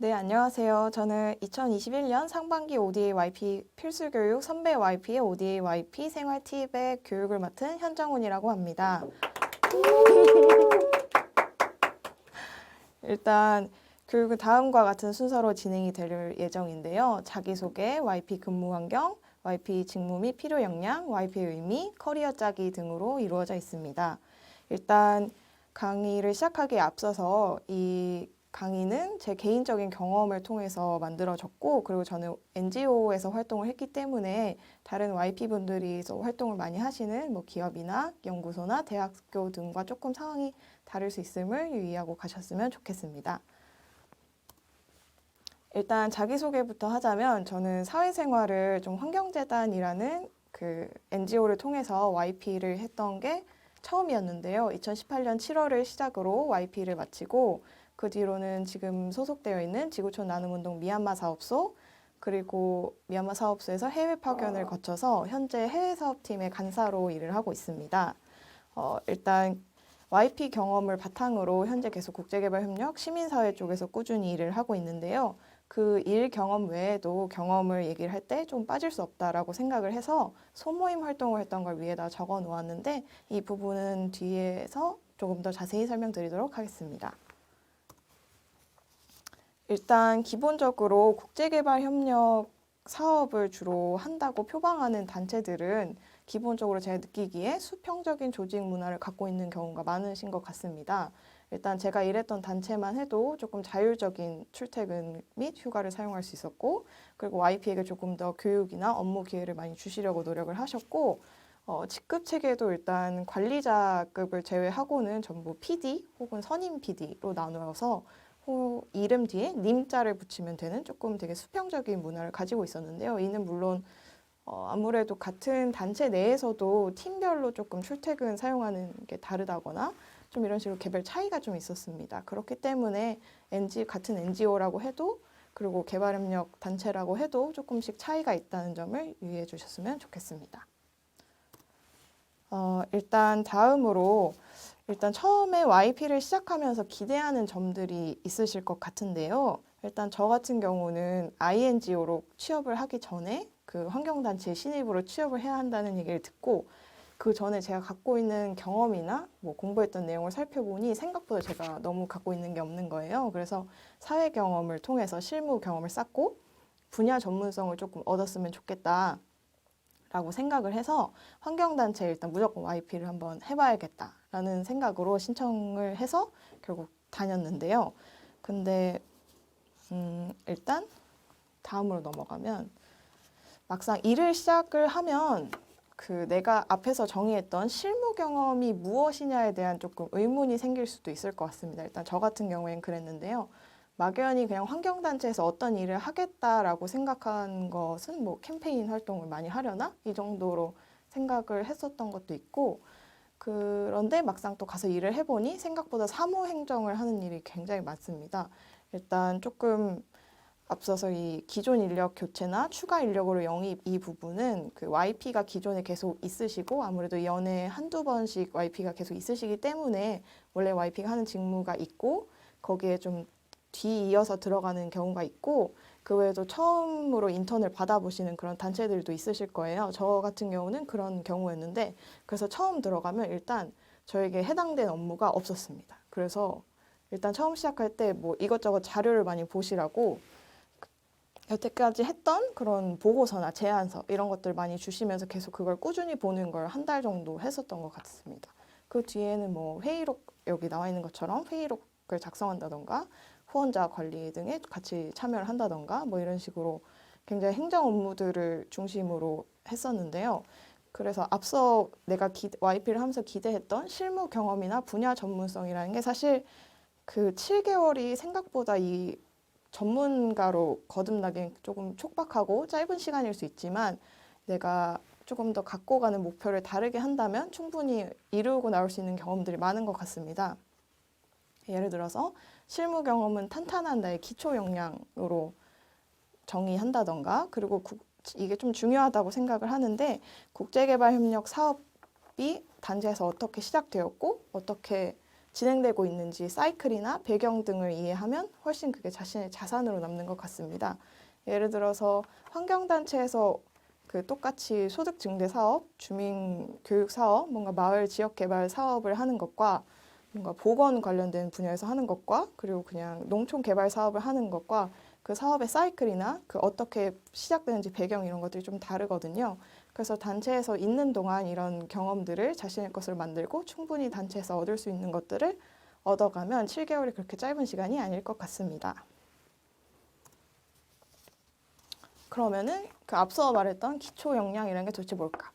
네, 안녕하세요. 저는 2021년 상반기 ODA YP 필수교육 선배 YP의 ODA YP 생활 팁의 교육을 맡은 현정훈이라고 합니다. 일단 교육은 다음과 같은 순서로 진행이 될 예정인데요. 자기소개, YP 근무 환경, YP 직무 및 필요 역량, YP의 의미, 커리어 짜기 등으로 이루어져 있습니다. 일단 강의를 시작하기에 앞서서 이 강의는 제 개인적인 경험을 통해서 만들어졌고, 그리고 저는 NGO에서 활동을 했기 때문에 다른 YP분들이 활동을 많이 하시는 기업이나 연구소나 대학교 등과 조금 상황이 다를 수 있음을 유의하고 가셨으면 좋겠습니다. 일단 자기소개부터 하자면 저는 사회생활을 좀 환경재단이라는 그 NGO를 통해서 YP를 했던 게 처음이었는데요. 2018년 7월을 시작으로 YP를 마치고 그 뒤로는 지금 소속되어 있는 지구촌 나눔운동 미얀마 사업소 그리고 미얀마 사업소에서 해외 파견을 거쳐서 현재 해외 사업팀의 간사로 일을 하고 있습니다. 일단 YP 경험을 바탕으로 현재 계속 국제개발협력, 시민사회 쪽에서 꾸준히 일을 하고 있는데요. 그 일 경험 외에도 경험을 얘기를 할 때 좀 빠질 수 없다라고 생각을 해서 소모임 활동을 했던 걸 위에다 적어 놓았는데 이 부분은 뒤에서 조금 더 자세히 설명드리도록 하겠습니다. 일단 기본적으로 국제개발협력 사업을 주로 한다고 표방하는 단체들은 기본적으로 제가 느끼기에 수평적인 조직 문화를 갖고 있는 경우가 많으신 것 같습니다. 일단 제가 일했던 단체만 해도 조금 자율적인 출퇴근 및 휴가를 사용할 수 있었고, 그리고 YP에게 조금 더 교육이나 업무 기회를 많이 주시려고 노력을 하셨고, 직급 체계도 일단 관리자급을 제외하고는 전부 PD 혹은 선임 PD로 나누어서 이름 뒤에 님자를 붙이면 되는 조금 되게 수평적인 문화를 가지고 있었는데요. 이는 물론 아무래도 같은 단체 내에서도 팀별로 조금 출퇴근 사용하는 게 다르다거나 좀 이런 식으로 개별 차이가 좀 있었습니다. 그렇기 때문에 같은 NGO라고 해도 그리고 개발협력 단체라고 해도 조금씩 차이가 있다는 점을 유의해 주셨으면 좋겠습니다. 일단 다음으로 일단 처음에 YP를 시작하면서 기대하는 점들이 있으실 것 같은데요. 일단 저 같은 경우는 INGO로 취업을 하기 전에 그 환경단체 신입으로 취업을 해야 한다는 얘기를 듣고 그 전에 제가 갖고 있는 경험이나 공부했던 내용을 살펴보니 생각보다 제가 너무 갖고 있는 게 없는 거예요. 그래서 사회 경험을 통해서 실무 경험을 쌓고 분야 전문성을 조금 얻었으면 좋겠다. 라고 생각을 해서 환경단체에 일단 무조건 YP를 한번 해봐야겠다라는 생각으로 신청을 해서 결국 다녔는데요. 근데 일단 다음으로 넘어가면 막상 일을 시작을 하면 그 내가 앞에서 정의했던 실무 경험이 무엇이냐에 대한 조금 의문이 생길 수도 있을 것 같습니다. 일단 저 같은 경우엔 그랬는데요. 막연히 그냥 환경단체에서 어떤 일을 하겠다라고 생각한 것은 캠페인 활동을 많이 하려나? 이 정도로 생각을 했었던 것도 있고, 그런데 막상 또 가서 일을 해보니 생각보다 사무행정을 하는 일이 굉장히 많습니다. 일단 조금 앞서서 이 기존 인력 교체나 추가 인력으로 영입 이 부분은 그 YP가 기존에 계속 있으시고 아무래도 연에 한두 번씩 YP가 계속 있으시기 때문에 원래 YP가 하는 직무가 있고 거기에 좀 뒤이어서 들어가는 경우가 있고 그 외에도 처음으로 인턴을 받아보시는 그런 단체들도 있으실 거예요. 저 같은 경우는 그런 경우였는데 그래서 처음 들어가면 일단 저에게 해당된 업무가 없었습니다. 그래서 일단 처음 시작할 때 이것저것 자료를 많이 보시라고 여태까지 했던 그런 보고서나 제안서 이런 것들 많이 주시면서 계속 그걸 꾸준히 보는 걸 한 달 정도 했었던 것 같습니다. 그 뒤에는 회의록 여기 나와 있는 것처럼 회의록을 작성한다던가 후원자 관리 등에 같이 참여를 한다던가 이런 식으로 굉장히 행정 업무들을 중심으로 했었는데요. 그래서 앞서 내가 YP를 하면서 기대했던 실무 경험이나 분야 전문성이라는 게 사실 그 7개월이 생각보다 이 전문가로 거듭나긴 조금 촉박하고 짧은 시간일 수 있지만 내가 조금 더 갖고 가는 목표를 다르게 한다면 충분히 이루고 나올 수 있는 경험들이 많은 것 같습니다. 예를 들어서 실무 경험은 탄탄한 나의 기초 역량으로 정의한다던가 그리고 이게 좀 중요하다고 생각을 하는데 국제개발협력 사업이 단지에서 어떻게 시작되었고 어떻게 진행되고 있는지 사이클이나 배경 등을 이해하면 훨씬 그게 자신의 자산으로 남는 것 같습니다. 예를 들어서 환경단체에서 그 똑같이 소득 증대 사업, 주민 교육 사업, 뭔가 마을 지역 개발 사업을 하는 것과 뭔가 보건 관련된 분야에서 하는 것과 그리고 그냥 농촌 개발 사업을 하는 것과 그 사업의 사이클이나 그 어떻게 시작되는지 배경 이런 것들이 좀 다르거든요. 그래서 단체에서 있는 동안 이런 경험들을 자신의 것을 만들고 충분히 단체에서 얻을 수 있는 것들을 얻어가면 7개월이 그렇게 짧은 시간이 아닐 것 같습니다. 그러면은 그 앞서 말했던 기초 역량이라는 게 도대체 뭘까?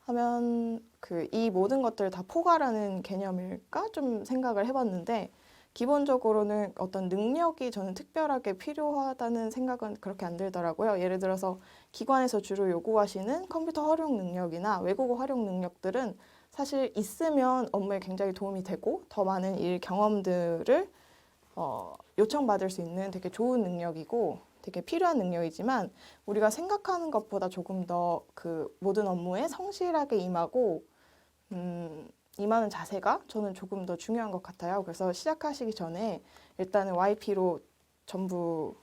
하면 그 이 모든 것들을 다 포괄하는 개념일까? 좀 생각을 해봤는데 기본적으로는 어떤 능력이 저는 특별하게 필요하다는 생각은 그렇게 안 들더라고요. 예를 들어서 기관에서 주로 요구하시는 컴퓨터 활용 능력이나 외국어 활용 능력들은 사실 있으면 업무에 굉장히 도움이 되고 더 많은 일 경험들을 요청받을 수 있는 되게 좋은 능력이고 되게 필요한 능력이지만 우리가 생각하는 것보다 조금 더 그 모든 업무에 성실하게 임하고 임하는 자세가 저는 조금 더 중요한 것 같아요. 그래서 시작하시기 전에 일단은 YP로 전부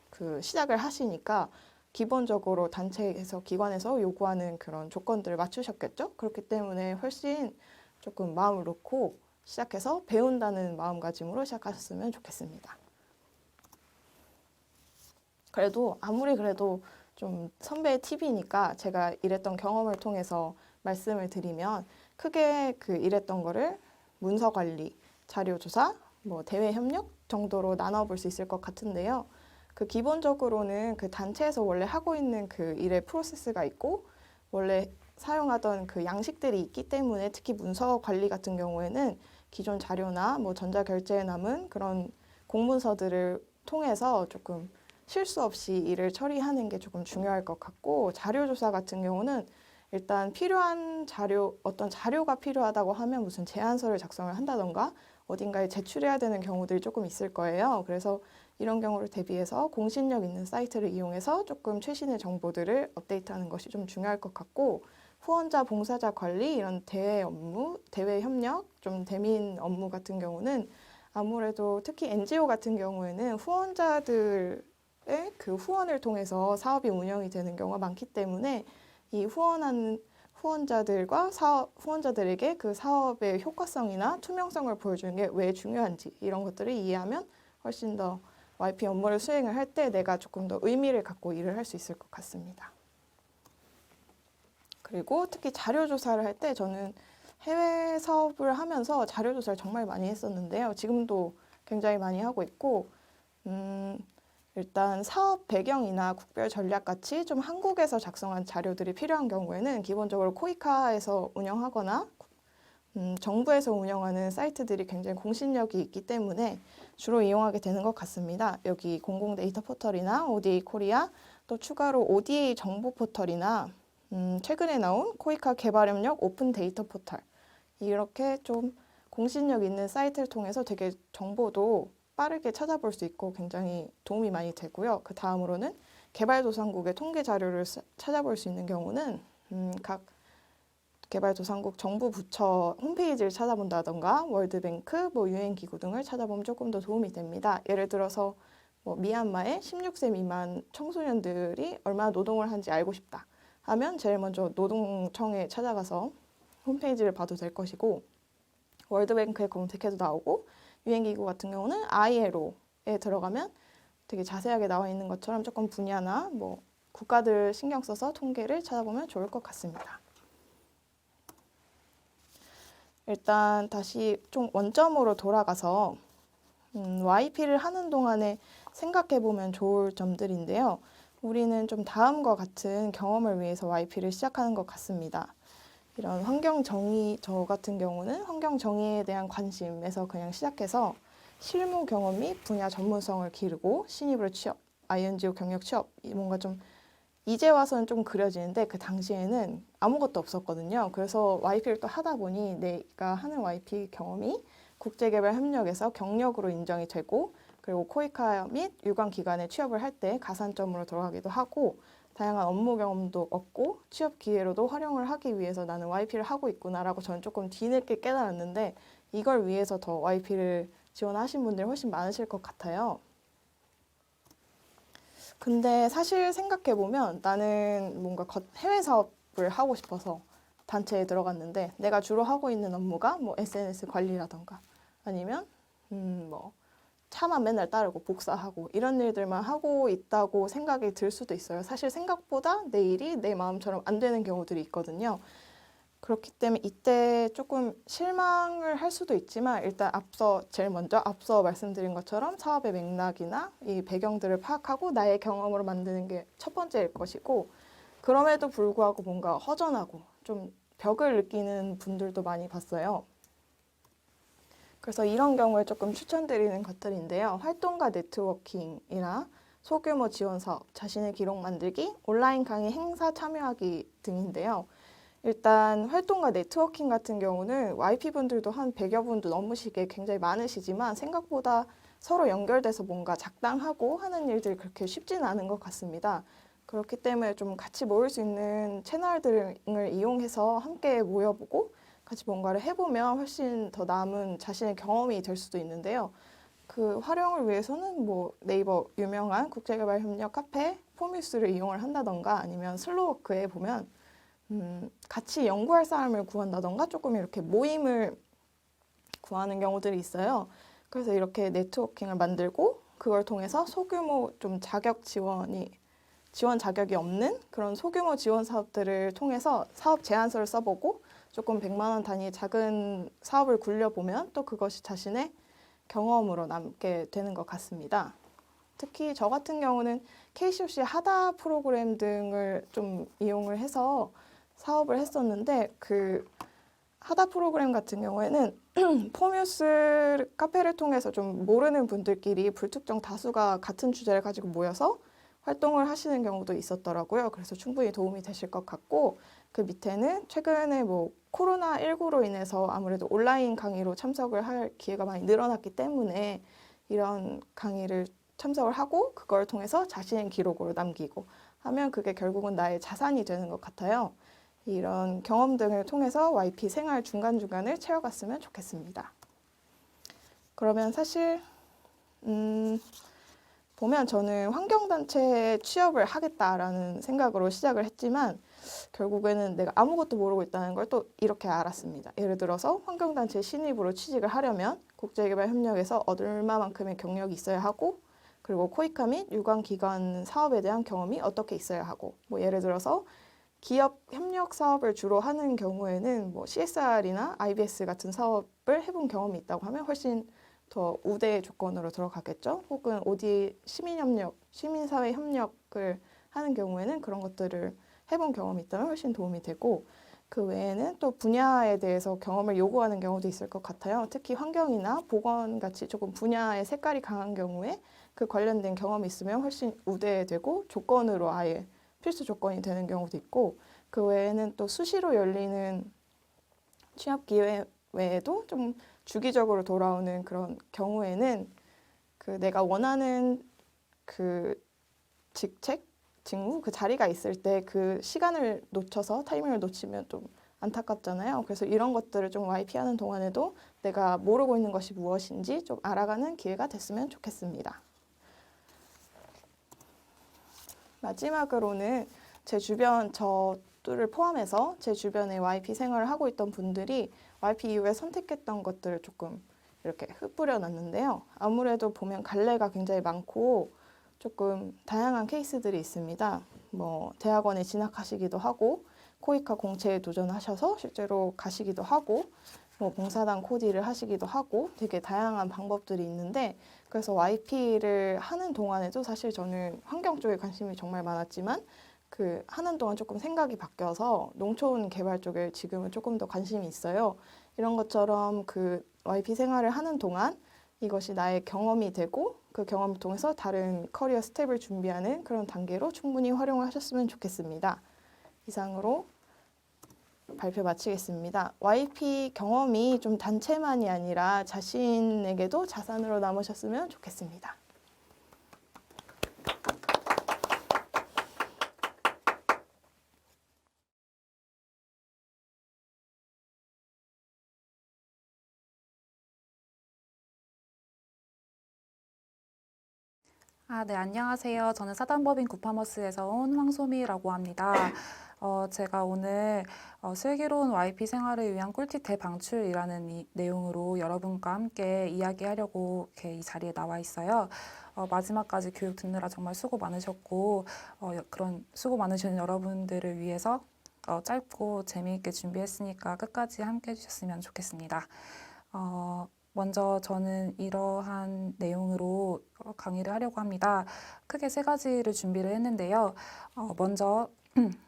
그 시작을 하시니까 기본적으로 단체에서 기관에서 요구하는 그런 조건들을 맞추셨겠죠? 그렇기 때문에 훨씬 조금 마음을 놓고 시작해서 배운다는 마음가짐으로 시작하셨으면 좋겠습니다. 그래도 아무리 그래도 좀 선배의 팁이니까 제가 일했던 경험을 통해서 말씀을 드리면 크게 그 일했던 거를 문서 관리, 자료 조사, 뭐 대외 협력 정도로 나눠볼 수 있을 것 같은데요. 그 기본적으로는 그 단체에서 원래 하고 있는 그 일의 프로세스가 있고 원래 사용하던 그 양식들이 있기 때문에 특히 문서 관리 같은 경우에는 기존 자료나 뭐 전자결제에 남은 그런 공문서들을 통해서 조금 실수 없이 일을 처리하는 게 조금 중요할 것 같고 자료조사 같은 경우는 일단 필요한 자료, 어떤 자료가 필요하다고 하면 무슨 제안서를 작성을 한다던가 어딘가에 제출해야 되는 경우들이 조금 있을 거예요. 그래서 이런 경우를 대비해서 공신력 있는 사이트를 이용해서 조금 최신의 정보들을 업데이트하는 것이 좀 중요할 것 같고 후원자, 봉사자 관리, 이런 대외 업무, 대외 협력, 좀 대민 업무 같은 경우는 아무래도 특히 NGO 같은 경우에는 후원자들의 그 후원을 통해서 사업이 운영이 되는 경우가 많기 때문에 이 후원하는 후원자들과 후원자들에게 그 사업의 효과성이나 투명성을 보여주는 게 왜 중요한지 이런 것들을 이해하면 훨씬 더 YP 업무를 수행을 할 때 내가 조금 더 의미를 갖고 일을 할 수 있을 것 같습니다. 그리고 특히 자료 조사를 할 때 저는 해외 사업을 하면서 자료 조사를 정말 많이 했었는데요. 지금도 굉장히 많이 하고 있고 일단 사업 배경이나 국별 전략 같이 좀 한국에서 작성한 자료들이 필요한 경우에는 기본적으로 코이카에서 운영하거나 정부에서 운영하는 사이트들이 굉장히 공신력이 있기 때문에 주로 이용하게 되는 것 같습니다. 여기 공공 데이터 포털이나 ODA 코리아, 또 추가로 ODA 정보 포털이나 최근에 나온 코이카 개발협력 오픈 데이터 포털, 이렇게 좀 공신력 있는 사이트를 통해서 되게 정보도 빠르게 찾아볼 수 있고 굉장히 도움이 많이 되고요. 그 다음으로는 개발도상국의 통계 자료를 찾아볼 수 있는 경우는 각 개발도상국 정부 부처 홈페이지를 찾아본다던가 월드뱅크, 뭐 유엔기구 등을 찾아보면 조금 더 도움이 됩니다. 예를 들어서 뭐 미얀마의 16세 미만 청소년들이 얼마나 노동을 하는지 알고 싶다 하면 제일 먼저 노동청에 찾아가서 홈페이지를 봐도 될 것이고 월드뱅크에 검색해도 나오고 유엔기구 같은 경우는 ILO에 들어가면 되게 자세하게 나와 있는 것처럼 조금 분야나 뭐 국가들 신경 써서 통계를 찾아보면 좋을 것 같습니다. 일단 다시 좀 원점으로 돌아가서 YP를 하는 동안에 생각해보면 좋을 점들인데요. 우리는 좀 다음과 같은 경험을 위해서 YP를 시작하는 것 같습니다. 이런 환경정의, 저 같은 경우는 환경정의에 대한 관심에서 그냥 시작해서 실무 경험 및 분야 전문성을 기르고 신입으로 취업, INGO 경력 취업, 뭔가 좀 이제 와서는 좀 그려지는데 그 당시에는 아무것도 없었거든요. 그래서 YP를 또 하다 보니 내가 하는 YP 경험이 국제개발협력에서 경력으로 인정이 되고 그리고 코이카 및 유관기관에 취업을 할 때 가산점으로 들어가기도 하고 다양한 업무 경험도 얻고 취업 기회로도 활용을 하기 위해서 나는 YP를 하고 있구나라고 저는 조금 뒤늦게 깨달았는데 이걸 위해서 더 YP를 지원하신 분들이 훨씬 많으실 것 같아요. 근데 사실 생각해보면 나는 뭔가 해외 사업을 하고 싶어서 단체에 들어갔는데 내가 주로 하고 있는 업무가 뭐 SNS 관리라던가 아니면 뭐 차만 맨날 따르고 복사하고 이런 일들만 하고 있다고 생각이 들 수도 있어요. 사실 생각보다 내 일이 내 마음처럼 안 되는 경우들이 있거든요. 그렇기 때문에 이때 조금 실망을 할 수도 있지만 일단 제일 먼저 앞서 말씀드린 것처럼 사업의 맥락이나 이 배경들을 파악하고 나의 경험으로 만드는 게 첫 번째일 것이고 그럼에도 불구하고 뭔가 허전하고 좀 벽을 느끼는 분들도 많이 봤어요. 그래서 이런 경우에 조금 추천드리는 것들인데요. 활동가 네트워킹이나 소규모 지원 사업, 자신의 기록 만들기, 온라인 강의 행사 참여하기 등인데요. 일단 활동가 네트워킹 같은 경우는 YP분들도 한 100여 분도 넘으시게 굉장히 많으시지만 생각보다 서로 연결돼서 뭔가 작당하고 하는 일들이 그렇게 쉽지는 않은 것 같습니다. 그렇기 때문에 좀 같이 모일 수 있는 채널들을 이용해서 함께 모여보고 같이 뭔가를 해보면 훨씬 더 남은 자신의 경험이 될 수도 있는데요. 그 활용을 위해서는 뭐 네이버 유명한 국제개발협력 카페 포뮤스를 이용을 한다던가 아니면 슬로워크에 보면 같이 연구할 사람을 구한다던가 조금 이렇게 모임을 구하는 경우들이 있어요. 그래서 이렇게 네트워킹을 만들고 그걸 통해서 소규모 좀 지원 자격이 없는 그런 소규모 지원 사업들을 통해서 사업 제안서를 써보고 조금 100만 원 단위의 작은 사업을 굴려보면 또 그것이 자신의 경험으로 남게 되는 것 같습니다. 특히 저 같은 경우는 KCOC 하다 프로그램 등을 좀 이용을 해서 사업을 했었는데 그 하다 프로그램 같은 경우에는 포뮤스 카페를 통해서 좀 모르는 분들끼리 불특정 다수가 같은 주제를 가지고 모여서 활동을 하시는 경우도 있었더라고요. 그래서 충분히 도움이 되실 것 같고 그 밑에는 최근에 뭐 코로나19로 인해서 아무래도 온라인 강의로 참석을 할 기회가 많이 늘어났기 때문에 이런 강의를 참석을 하고 그걸 통해서 자신의 기록으로 남기고 하면 그게 결국은 나의 자산이 되는 것 같아요. 이런 경험 등을 통해서 YP 생활 중간중간을 채워갔으면 좋겠습니다. 그러면 사실 보면 저는 환경단체에 취업을 하겠다라는 생각으로 시작을 했지만 결국에는 내가 아무것도 모르고 있다는 걸 또 이렇게 알았습니다. 예를 들어서 환경단체 신입으로 취직을 하려면 국제개발협력에서 얼마만큼의 경력이 있어야 하고 그리고 코이카 및 유관기관 사업에 대한 경험이 어떻게 있어야 하고 뭐 예를 들어서 기업 협력 사업을 주로 하는 경우에는 뭐 CSR이나 IBS 같은 사업을 해본 경험이 있다고 하면 훨씬 더 우대 조건으로 들어가겠죠. 혹은 OD 시민사회 협력을 하는 경우에는 그런 것들을 해본 경험이 있다면 훨씬 도움이 되고 그 외에는 또 분야에 대해서 경험을 요구하는 경우도 있을 것 같아요. 특히 환경이나 보건 같이 조금 분야의 색깔이 강한 경우에 그 관련된 경험이 있으면 훨씬 우대되고 조건으로 아예 필수 조건이 되는 경우도 있고 그 외에는 또 수시로 열리는 취업 기회 외에도 좀 주기적으로 돌아오는 그런 경우에는 그 내가 원하는 그 직무, 그 자리가 있을 때 그 시간을 놓쳐서 타이밍을 놓치면 좀 안타깝잖아요. 그래서 이런 것들을 좀 YP하는 동안에도 내가 모르고 있는 것이 무엇인지 좀 알아가는 기회가 됐으면 좋겠습니다. 마지막으로는 제 주변 저를 포함해서 제 주변에 YP 생활을 하고 있던 분들이 YP 이후에 선택했던 것들을 조금 이렇게 흩뿌려 놨는데요. 아무래도 보면 갈래가 굉장히 많고 조금 다양한 케이스들이 있습니다. 뭐 대학원에 진학하시기도 하고 코이카 공채에 도전하셔서 실제로 가시기도 하고 뭐 봉사단 코디를 하시기도 하고 되게 다양한 방법들이 있는데 그래서 YP를 하는 동안에도 사실 저는 환경 쪽에 관심이 정말 많았지만 그 하는 동안 조금 생각이 바뀌어서 농촌 개발 쪽에 지금은 조금 더 관심이 있어요. 이런 것처럼 그 YP 생활을 하는 동안 이것이 나의 경험이 되고 그 경험을 통해서 다른 커리어 스텝을 준비하는 그런 단계로 충분히 활용을 하셨으면 좋겠습니다. 이상으로 발표 마치겠습니다. YP 경험이 좀 단체만이 아니라 자신에게도 자산으로 남으셨으면 좋겠습니다. 네, 안녕하세요. 저는 사단법인 굿파머스에서 온 황소미라고 합니다. 제가 오늘 슬기로운 YP 생활을 위한 꿀팁 대방출이라는 이 내용으로 여러분과 함께 이야기하려고 이렇게 이 자리에 나와 있어요. 마지막까지 교육 듣느라 정말 수고 많으셨고, 그런 수고 많으신 여러분들을 위해서 짧고 재미있게 준비했으니까 끝까지 함께 해주셨으면 좋겠습니다. 먼저 저는 이러한 내용으로 강의를 하려고 합니다. 크게 세 가지를 준비를 했는데요. 먼저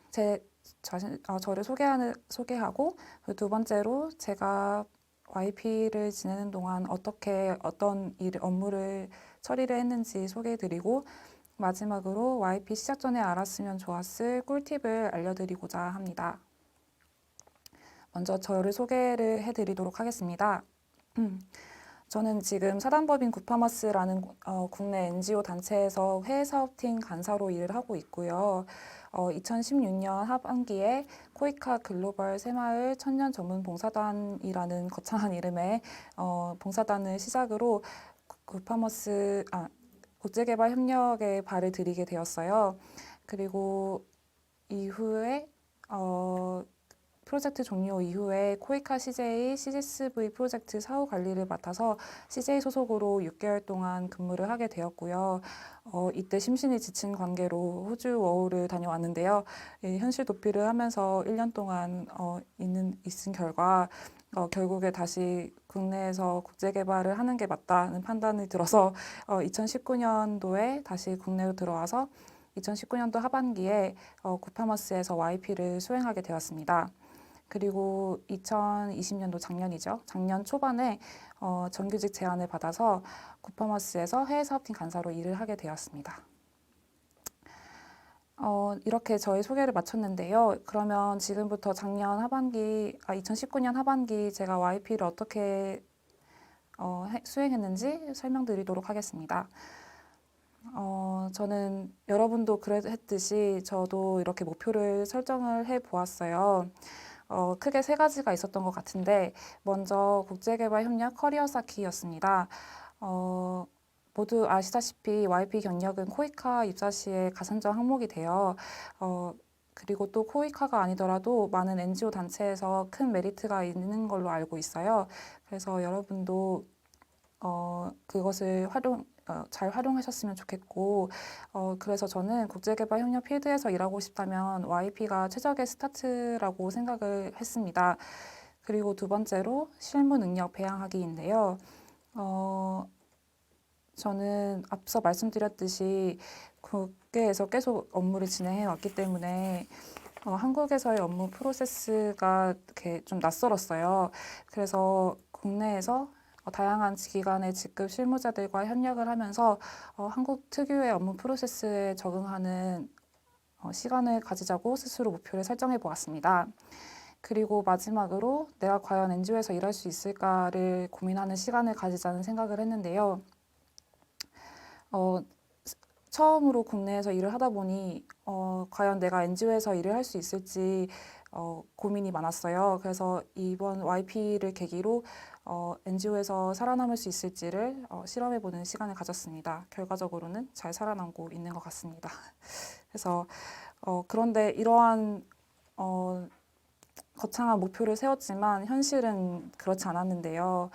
제 저를 소개하고, 두 번째로 제가 YP를 지내는 동안 어떤 업무를 처리를 했는지 소개해드리고, 마지막으로 YP 시작 전에 알았으면 좋았을 꿀팁을 알려드리고자 합니다. 먼저 저를 소개를 해드리도록 하겠습니다. 저는 지금 사단법인 굿파머스라는 국내 NGO 단체에서 해외사업팀 간사로 일을 하고 있고요. 2016년 하반기에 코이카 글로벌 새마을 천년 전문 봉사단이라는 거창한 이름의 봉사단을 시작으로 굿파머스 국제개발 협력에 발을 들이게 되었어요. 그리고 이후에 프로젝트 종료 이후에 코이카 CJ, CSV 프로젝트 사후 관리를 맡아서 CJ 소속으로 6개월 동안 근무를 하게 되었고요. 이때 심신이 지친 관계로 호주 워홀을 다녀왔는데요. 현실 도피를 하면서 1년 동안 있은 결과 결국에 다시 국내에서 국제 개발을 하는 게 맞다는 판단이 들어서 2019년도에 다시 국내로 들어와서 2019년도 하반기에 굿파머스에서 YP를 수행하게 되었습니다. 그리고 2020년도 작년이죠. 작년 초반에 정규직 제안을 받아서 굿퍼머스에서 해외사업팀 간사로 일을 하게 되었습니다. 이렇게 저의 소개를 마쳤는데요. 그러면 지금부터 2019년 하반기 제가 YP를 어떻게 수행했는지 설명드리도록 하겠습니다. 저는 여러분도 그랬듯이 저도 이렇게 목표를 설정을 해 보았어요. 크게 세 가지가 있었던 것 같은데, 먼저 국제개발협력 커리어 쌓기였습니다. 모두 아시다시피 YP 경력은 코이카 입사 시에 가산점 항목이 되어 그리고 또 코이카가 아니더라도 많은 NGO 단체에서 큰 메리트가 있는 걸로 알고 있어요. 그래서 여러분도 그것을 잘 활용하셨으면 좋겠고, 그래서 저는 국제개발협력 필드에서 일하고 싶다면 YP가 최적의 스타트라고 생각을 했습니다. 그리고 두 번째로 실무 능력 배양하기인데요. 저는 앞서 말씀드렸듯이 국계에서 계속 업무를 진행해 왔기 때문에 한국에서의 업무 프로세스가 이렇게 좀 낯설었어요. 그래서 국내에서 다양한 기관의 직급 실무자들과 협력을 하면서 한국 특유의 업무 프로세스에 적응하는 시간을 가지자고 스스로 목표를 설정해 보았습니다. 그리고 마지막으로 내가 과연 NGO에서 일할 수 있을까를 고민하는 시간을 가지자는 생각을 했는데요. 처음으로 국내에서 일을 하다 보니 과연 내가 NGO에서 일을 할 수 있을지 고민이 많았어요. 그래서 이번 YP를 계기로 NGO에서 살아남을 수 있을지를 실험해보는 시간을 가졌습니다. 결과적으로는 잘 살아남고 있는 것 같습니다. 그래서 그런데 이러한 거창한 목표를 세웠지만 현실은 그렇지 않았는데요.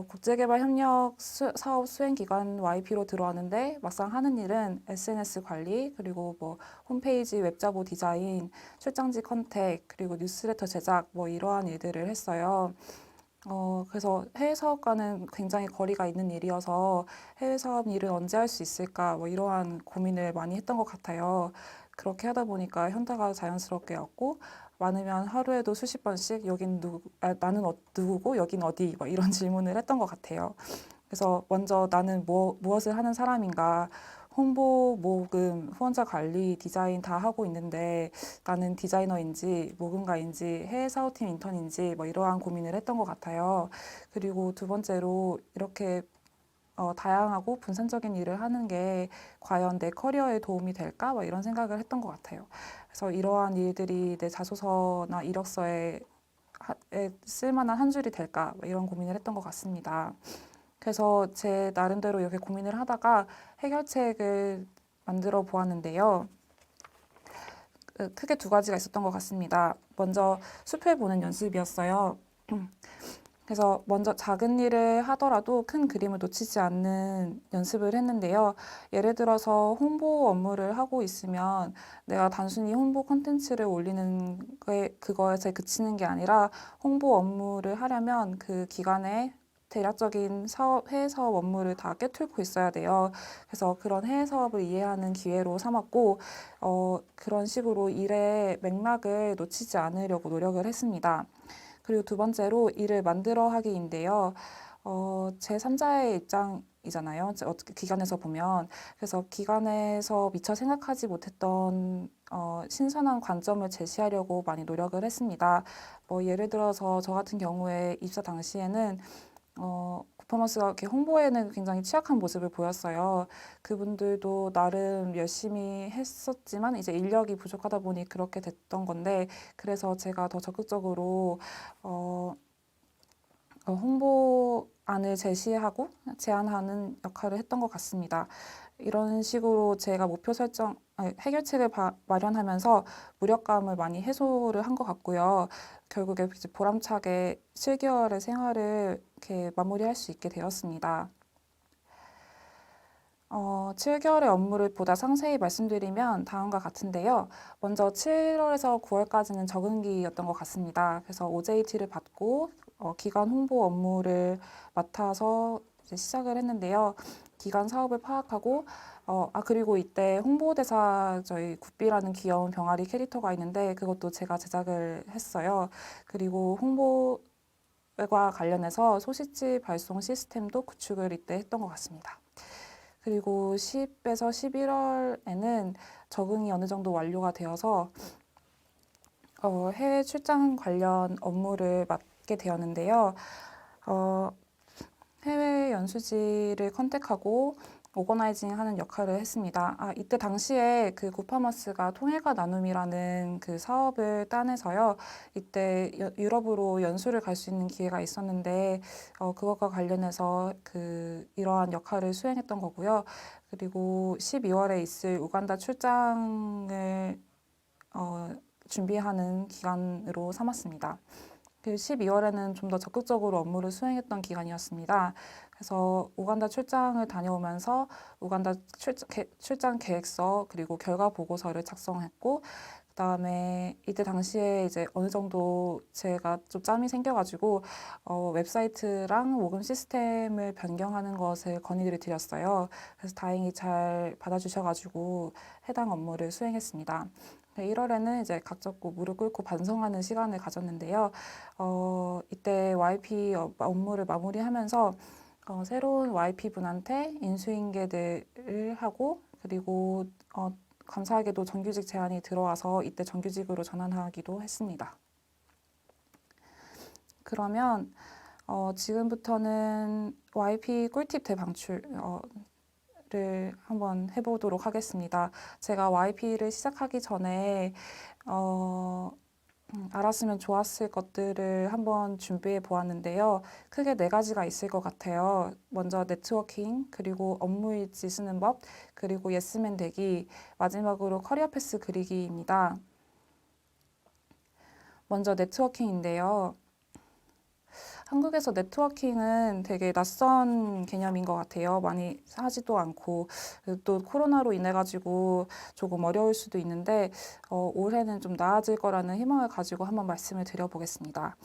국제개발협력 사업 수행기관 YP로 들어왔는데 막상 하는 일은 SNS 관리, 그리고 뭐 홈페이지 웹자보 디자인, 출장지 컨택, 그리고 뉴스레터 제작 뭐 이러한 일들을 했어요. 그래서 해외 사업과는 굉장히 거리가 있는 일이어서 해외 사업 일은 언제 할 수 있을까 뭐 이러한 고민을 많이 했던 것 같아요. 그렇게 하다 보니까 현타가 자연스럽게 왔고 많으면 하루에도 수십 번씩 나는 누구고 여긴 어디 뭐 이런 질문을 했던 것 같아요. 그래서 먼저 나는 무엇을 하는 사람인가, 홍보, 모금, 후원자 관리, 디자인 다 하고 있는데 나는 디자이너인지 모금가인지 해외 사업팀 인턴인지 뭐 이러한 고민을 했던 것 같아요. 그리고 두 번째로 이렇게 다양하고 분산적인 일을 하는 게 과연 내 커리어에 도움이 될까? 뭐 이런 생각을 했던 것 같아요. 그래서 이러한 일들이 내 자소서나 이력서에 쓸만한 한 줄이 될까? 뭐 이런 고민을 했던 것 같습니다. 그래서 제 나름대로 이렇게 고민을 하다가 해결책을 만들어 보았는데요. 크게 두 가지가 있었던 것 같습니다. 먼저 숲을 보는 연습이었어요. 그래서 먼저 작은 일을 하더라도 큰 그림을 놓치지 않는 연습을 했는데요. 예를 들어서 홍보 업무를 하고 있으면 내가 단순히 홍보 콘텐츠를 올리는 그거에서 그치는 게 아니라 홍보 업무를 하려면 그 기간에 대략적인 해외 사업 업무를 다 꿰뚫고 있어야 돼요. 그래서 그런 해외 사업을 이해하는 기회로 삼았고, 그런 식으로 일의 맥락을 놓치지 않으려고 노력을 했습니다. 그리고 두 번째로 일을 만들어 하기인데요. 제3자의 입장이잖아요. 어떻게 기관에서 보면. 그래서 기관에서 미처 생각하지 못했던 신선한 관점을 제시하려고 많이 노력을 했습니다. 예를 들어서 저 같은 경우에 입사 당시에는 퍼포먼스가 이렇게 홍보에는 굉장히 취약한 모습을 보였어요. 그분들도 나름 열심히 했었지만 이제 인력이 부족하다 보니 그렇게 됐던 건데, 그래서 제가 더 적극적으로 홍보안을 제시하고 제안하는 역할을 했던 것 같습니다. 이런 식으로 제가 해결책을 마련하면서 무력감을 많이 해소를 한 것 같고요. 결국에 이제 보람차게 7개월의 생활을 이렇게 마무리할 수 있게 되었습니다. 7개월의 업무를 보다 상세히 말씀드리면 다음과 같은데요. 먼저 7월에서 9월까지는 적응기였던 것 같습니다. 그래서 OJT를 받고 기간 홍보 업무를 맡아서 이제 시작을 했는데요. 기간 사업을 파악하고 그리고 이때 홍보대사 저희 굿비라는 귀여운 병아리 캐릭터가 있는데 그것도 제가 제작을 했어요. 그리고 홍보과 관련해서 소식지 발송 시스템도 구축을 이때 했던 것 같습니다. 그리고 10에서 11월에는 적응이 어느 정도 완료가 되어서 해외 출장 관련 업무를 맡게 되었는데요. 해외 연수지를 컨택하고 오거나이징 하는 역할을 했습니다. 이때 당시에 그 굿파머스가 통일과 나눔이라는 그 사업을 따내서요. 이때 유럽으로 연수를 갈 수 있는 기회가 있었는데, 그것과 관련해서 이러한 역할을 수행했던 거고요. 그리고 12월에 있을 우간다 출장을 준비하는 기간으로 삼았습니다. 12월에는 좀 더 적극적으로 업무를 수행했던 기간이었습니다. 그래서 우간다 출장을 다녀오면서 우간다 출장 계획서 그리고 결과 보고서를 작성했고, 그다음에 이때 당시에 이제 어느 정도 제가 좀 짬이 생겨가지고 웹사이트랑 모금 시스템을 변경하는 것을 건의를 드렸어요. 그래서 다행히 잘 받아주셔가지고 해당 업무를 수행했습니다. 1월에는 이제 각 잡고 무릎 꿇고 반성하는 시간을 가졌는데요. 이때 YP 업무를 마무리하면서 새로운 YP 분한테 인수인계를 하고 그리고 감사하게도 정규직 제안이 들어와서 이때 정규직으로 전환하기도 했습니다. 그러면 지금부터는 YP 꿀팁 대방출 를 한번 해보도록 하겠습니다. 제가 YP를 시작하기 전에 알았으면 좋았을 것들을 한번 준비해 보았는데요. 크게 4가지가 있을 것 같아요. 먼저 네트워킹, 그리고 업무일지 쓰는 법, 그리고 예스맨 되기, 마지막으로 커리어 패스 그리기입니다. 먼저 네트워킹인데요. 한국에서 네트워킹은 되게 낯선 개념인 것 같아요. 많이 하지도 않고 또 코로나로 인해 가지고 조금 어려울 수도 있는데 올해는 좀 나아질 거라는 희망을 가지고 한번 말씀을 드려보겠습니다.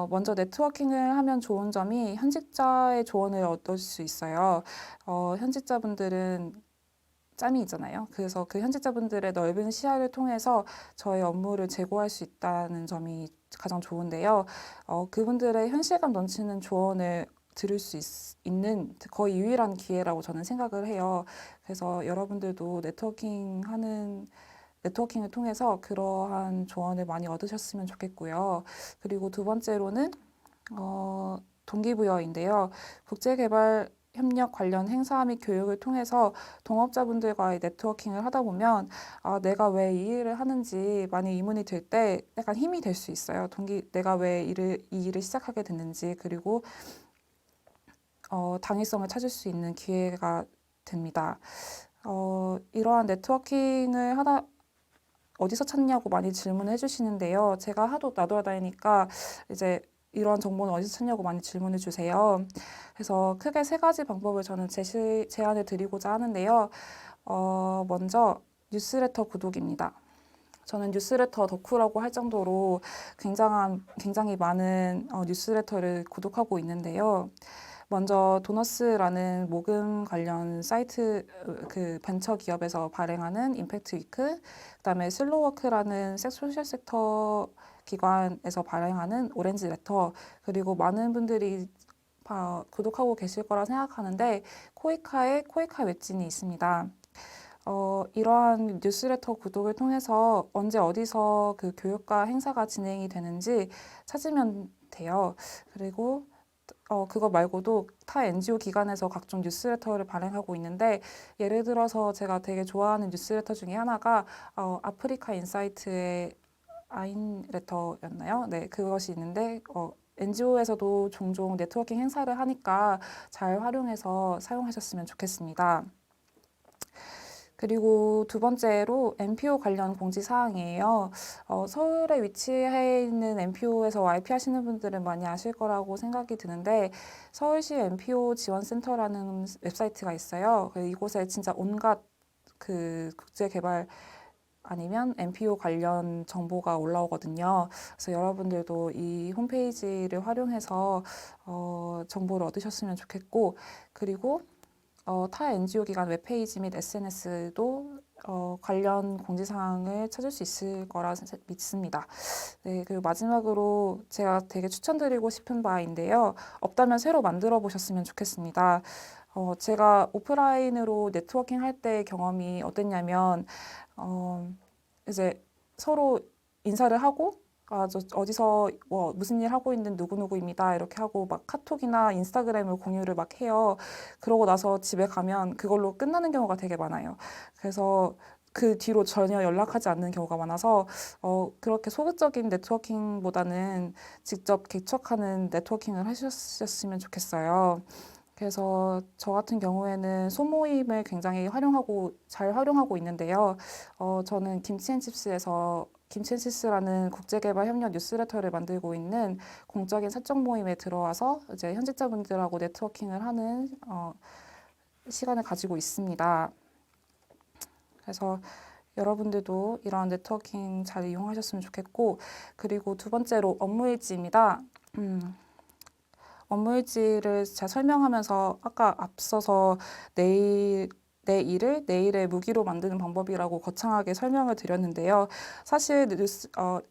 먼저 네트워킹을 하면 좋은 점이 현직자의 조언을 얻을 수 있어요. 현직자분들은 짬이 있잖아요. 그래서 그 현직자분들의 넓은 시야를 통해서 저의 업무를 제고할 수 있다는 점이 가장 좋은데요. 그분들의 현실감 넘치는 조언을 들을 수 있는 거의 유일한 기회라고 저는 생각을 해요. 그래서 여러분들도 네트워킹을 통해서 그러한 조언을 많이 얻으셨으면 좋겠고요. 그리고 두 번째로는 동기부여인데요. 국제개발 협력 관련 행사 및 교육을 통해서 동업자분들과의 네트워킹을 하다 보면 내가 왜 이 일을 하는지 많이 의문이 들 때 약간 힘이 될 수 있어요. 내가 왜 이 일을 시작하게 됐는지, 그리고 당위성을 찾을 수 있는 기회가 됩니다. 이러한 네트워킹을 하다 어디서 찾냐고 많이 질문해 주시는데요. 제가 하도 나돌아다니니까 이제 이런 정보는 어디서 찾냐고 많이 질문해 주세요. 그래서 크게 세 가지 방법을 저는 제안을 드리고자 하는데요. 먼저 뉴스레터 구독입니다. 저는 뉴스레터 덕후라고 할 정도로 굉장히 많은 뉴스레터를 구독하고 있는데요. 먼저 도너스라는 모금 관련 사이트 그 벤처 기업에서 발행하는 임팩트 위크, 그다음에 슬로워크라는 소셜 섹터 기관에서 발행하는 오렌지 레터, 그리고 많은 분들이 구독하고 계실 거라 생각하는데 코이카의 코이카 웹진이 있습니다. 이러한 뉴스레터 구독을 통해서 언제 어디서 그 교육과 행사가 진행이 되는지 찾으면 돼요. 그리고 그거 말고도 타 NGO 기관에서 각종 뉴스레터를 발행하고 있는데 예를 들어서 제가 되게 좋아하는 뉴스레터 중에 하나가 아프리카 인사이트의 아인레터였나요? 네, 그것이 있는데 NGO에서도 종종 네트워킹 행사를 하니까 잘 활용해서 사용하셨으면 좋겠습니다. 그리고 두 번째로 MPO 관련 공지사항이에요. 서울에 위치해 있는 MPO에서 YP 하시는 분들은 많이 아실 거라고 생각이 드는데 서울시 MPO 지원센터라는 웹사이트가 있어요. 이곳에 진짜 온갖 그 국제개발 아니면 MPO 관련 정보가 올라오거든요. 그래서 여러분들도 이 홈페이지를 활용해서 정보를 얻으셨으면 좋겠고, 그리고 타 NGO 기관 웹페이지 및 SNS도 관련 공지사항을 찾을 수 있을 거라 믿습니다. 네, 그리고 마지막으로 제가 되게 추천드리고 싶은 바인데요. 없다면 새로 만들어 보셨으면 좋겠습니다. 제가 오프라인으로 네트워킹 할 때 경험이 어땠냐면, 이제 서로 인사를 하고 저 어디서 무슨 일 하고 있는 누구누구입니다. 이렇게 하고 막 카톡이나 인스타그램을 공유를 막 해요. 그러고 나서 집에 가면 그걸로 끝나는 경우가 되게 많아요. 그래서 그 뒤로 전혀 연락하지 않는 경우가 많아서 그렇게 소극적인 네트워킹보다는 직접 개척하는 네트워킹을 하셨으면 좋겠어요. 그래서 저 같은 경우에는 소모임을 굉장히 잘 활용하고 있는데요. 저는 김치앤칩스에서 김치앤칩스라는 국제개발 협력 뉴스레터를 만들고 있는 공적인 사적 모임에 들어와서 이제 현직자분들하고 네트워킹을 하는 시간을 가지고 있습니다. 그래서 여러분들도 이런 네트워킹 잘 이용하셨으면 좋겠고, 그리고 두 번째로 업무일지입니다. 업무일지를 잘 설명하면서 아까 앞서서 내 일을 내일의 무기로 만드는 방법이라고 거창하게 설명을 드렸는데요. 사실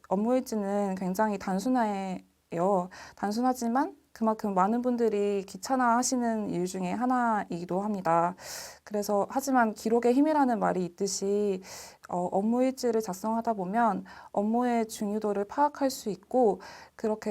업무일지는 굉장히 단순해요. 단순하지만 그만큼 많은 분들이 귀찮아 하시는 일 중에 하나이기도 합니다. 그래서 하지만 기록의 힘이라는 말이 있듯이 업무일지를 작성하다 보면 업무의 중요도를 파악할 수 있고 그렇게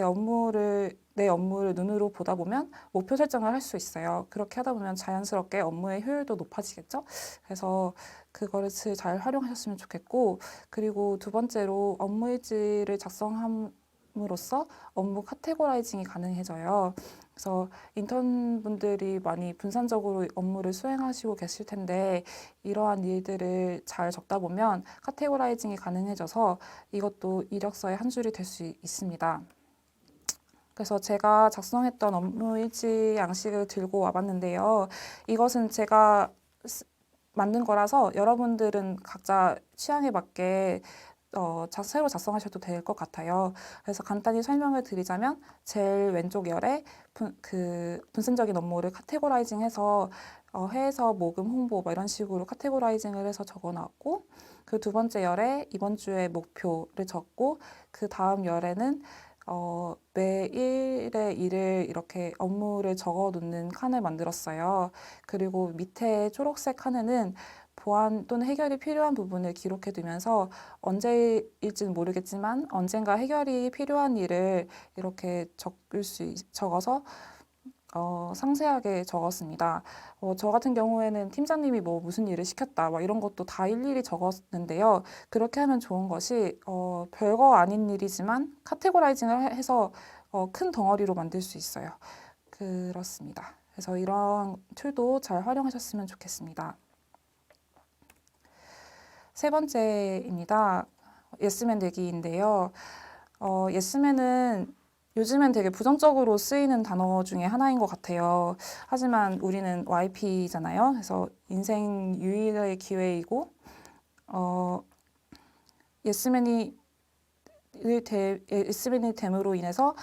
내 업무를 눈으로 보다 보면 목표 설정을 할 수 있어요. 그렇게 하다 보면 자연스럽게 업무의 효율도 높아지겠죠? 그래서 그거를 잘 활용하셨으면 좋겠고, 그리고 두 번째로 업무일지를 작성함으로써 업무 카테고라이징이 가능해져요. 그래서 인턴분들이 많이 분산적으로 업무를 수행하시고 계실 텐데 이러한 일들을 잘 적다 보면 카테고라이징이 가능해져서 이것도 이력서의 한 줄이 될 수 있습니다. 그래서 제가 작성했던 업무 일지 양식을 들고 와봤는데요. 이것은 제가 만든 거라서 여러분들은 각자 취향에 맞게 새로 작성하셔도 될 것 같아요. 그래서 간단히 설명을 드리자면 제일 왼쪽 열에 분산적인 업무를 카테고라이징해서 회에서 모금 홍보 이런 식으로 카테고라이징을 해서 적어놨고 그 두 번째 열에 이번 주의 목표를 적고 그 다음 열에는 매일의 일을 이렇게 업무를 적어 놓는 칸을 만들었어요. 그리고 밑에 초록색 칸에는 보완 또는 해결이 필요한 부분을 기록해 두면서 언제일지는 모르겠지만 언젠가 해결이 필요한 일을 이렇게 적어서 상세하게 적었습니다. 저 같은 경우에는 팀장님이 무슨 일을 시켰다, 이런 것도 다 일일이 적었는데요. 그렇게 하면 좋은 것이, 별거 아닌 일이지만 카테고라이징을 해서 큰 덩어리로 만들 수 있어요. 그렇습니다. 그래서 이런 툴도 잘 활용하셨으면 좋겠습니다. 세 번째입니다. 예스맨 되기인데요. 예스맨은 요즘엔 되게 부정적으로 쓰이는 단어 중에 하나인 것 같아요. 하지만 우리는 YP잖아요. 그래서 인생 유일의 기회이고, 예스맨이 예스맨이 됨으로 인해서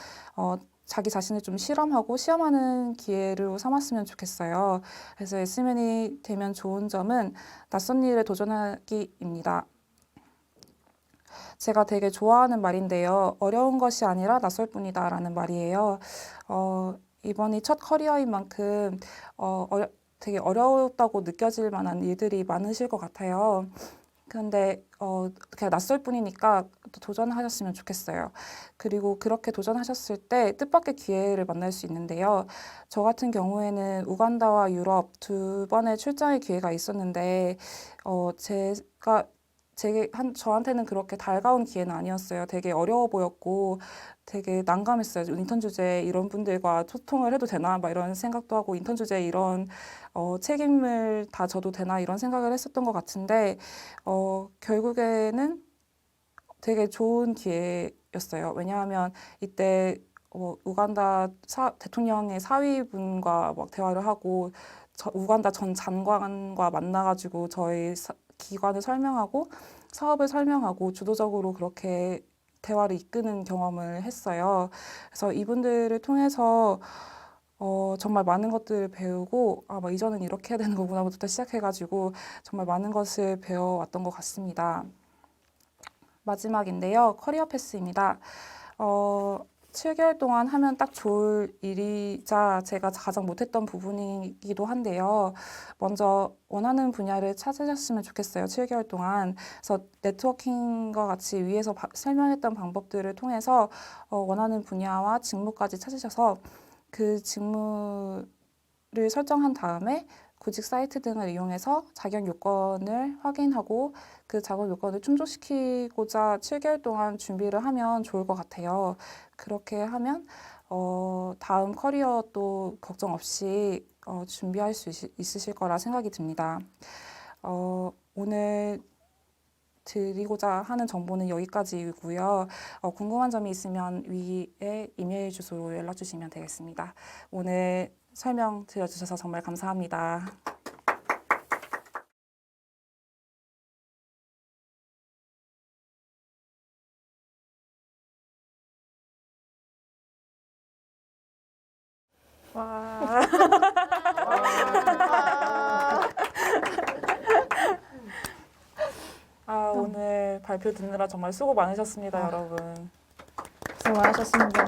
자기 자신을 좀 실험하고 시험하는 기회로 삼았으면 좋겠어요. 그래서 예스맨이 되면 좋은 점은 낯선 일에 도전하기입니다. 제가 되게 좋아하는 말인데요. 어려운 것이 아니라 낯설 뿐이다 라는 말이에요. 이번이 첫 커리어인 만큼 되게 어렵다고 느껴질 만한 일들이 많으실 것 같아요. 근데 그냥 낯설 뿐이니까 또 도전하셨으면 좋겠어요. 그리고 그렇게 도전하셨을 때 뜻밖의 기회를 만날 수 있는데요. 저 같은 경우에는 우간다와 유럽 두 번의 출장의 기회가 있었는데 저한테는 그렇게 달가운 기회는 아니었어요. 되게 어려워 보였고 되게 난감했어요. 인턴 주제에 이런 분들과 소통을 해도 되나 막 이런 생각도 하고 인턴 주제에 이런 책임을 다 져도 되나 이런 생각을 했었던 것 같은데 결국에는 되게 좋은 기회였어요. 왜냐하면 이때 우간다 대통령의 사위분과 막 대화를 하고 우간다 전 장관과 만나가지고 저희 기관을 설명하고 사업을 설명하고 주도적으로 그렇게 대화를 이끄는 경험을 했어요. 그래서 이분들을 통해서 정말 많은 것들을 배우고 뭐 이전은 이렇게 해야 되는 거구나부터 시작해가지고 정말 많은 것을 배워왔던 것 같습니다. 마지막인데요. 커리어 패스입니다. 7개월 동안 하면 딱 좋을 일이자 제가 가장 못했던 부분이기도 한데요. 먼저 원하는 분야를 찾으셨으면 좋겠어요. 7개월 동안. 그래서 네트워킹과 같이 위에서 설명했던 방법들을 통해서 원하는 분야와 직무까지 찾으셔서 그 직무를 설정한 다음에 구직 사이트 등을 이용해서 자격 요건을 확인하고 그 자격 요건을 충족시키고자 7개월 동안 준비를 하면 좋을 것 같아요. 그렇게 하면 다음 커리어도 걱정 없이 준비할 수 있으실 거라 생각이 듭니다. 오늘 드리고자 하는 정보는 여기까지이고요. 궁금한 점이 있으면 위에 이메일 주소로 연락 주시면 되겠습니다. 오늘 설명 들어주셔서 정말 감사합니다. 와. 오늘 발표 듣느라 정말 수고 많으셨습니다, 여러분. 고생 많으셨습니다.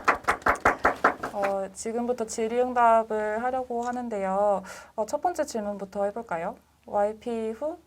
지금부터 질의응답을 하려고 하는데요. 첫 번째 질문부터 해볼까요? YP 후,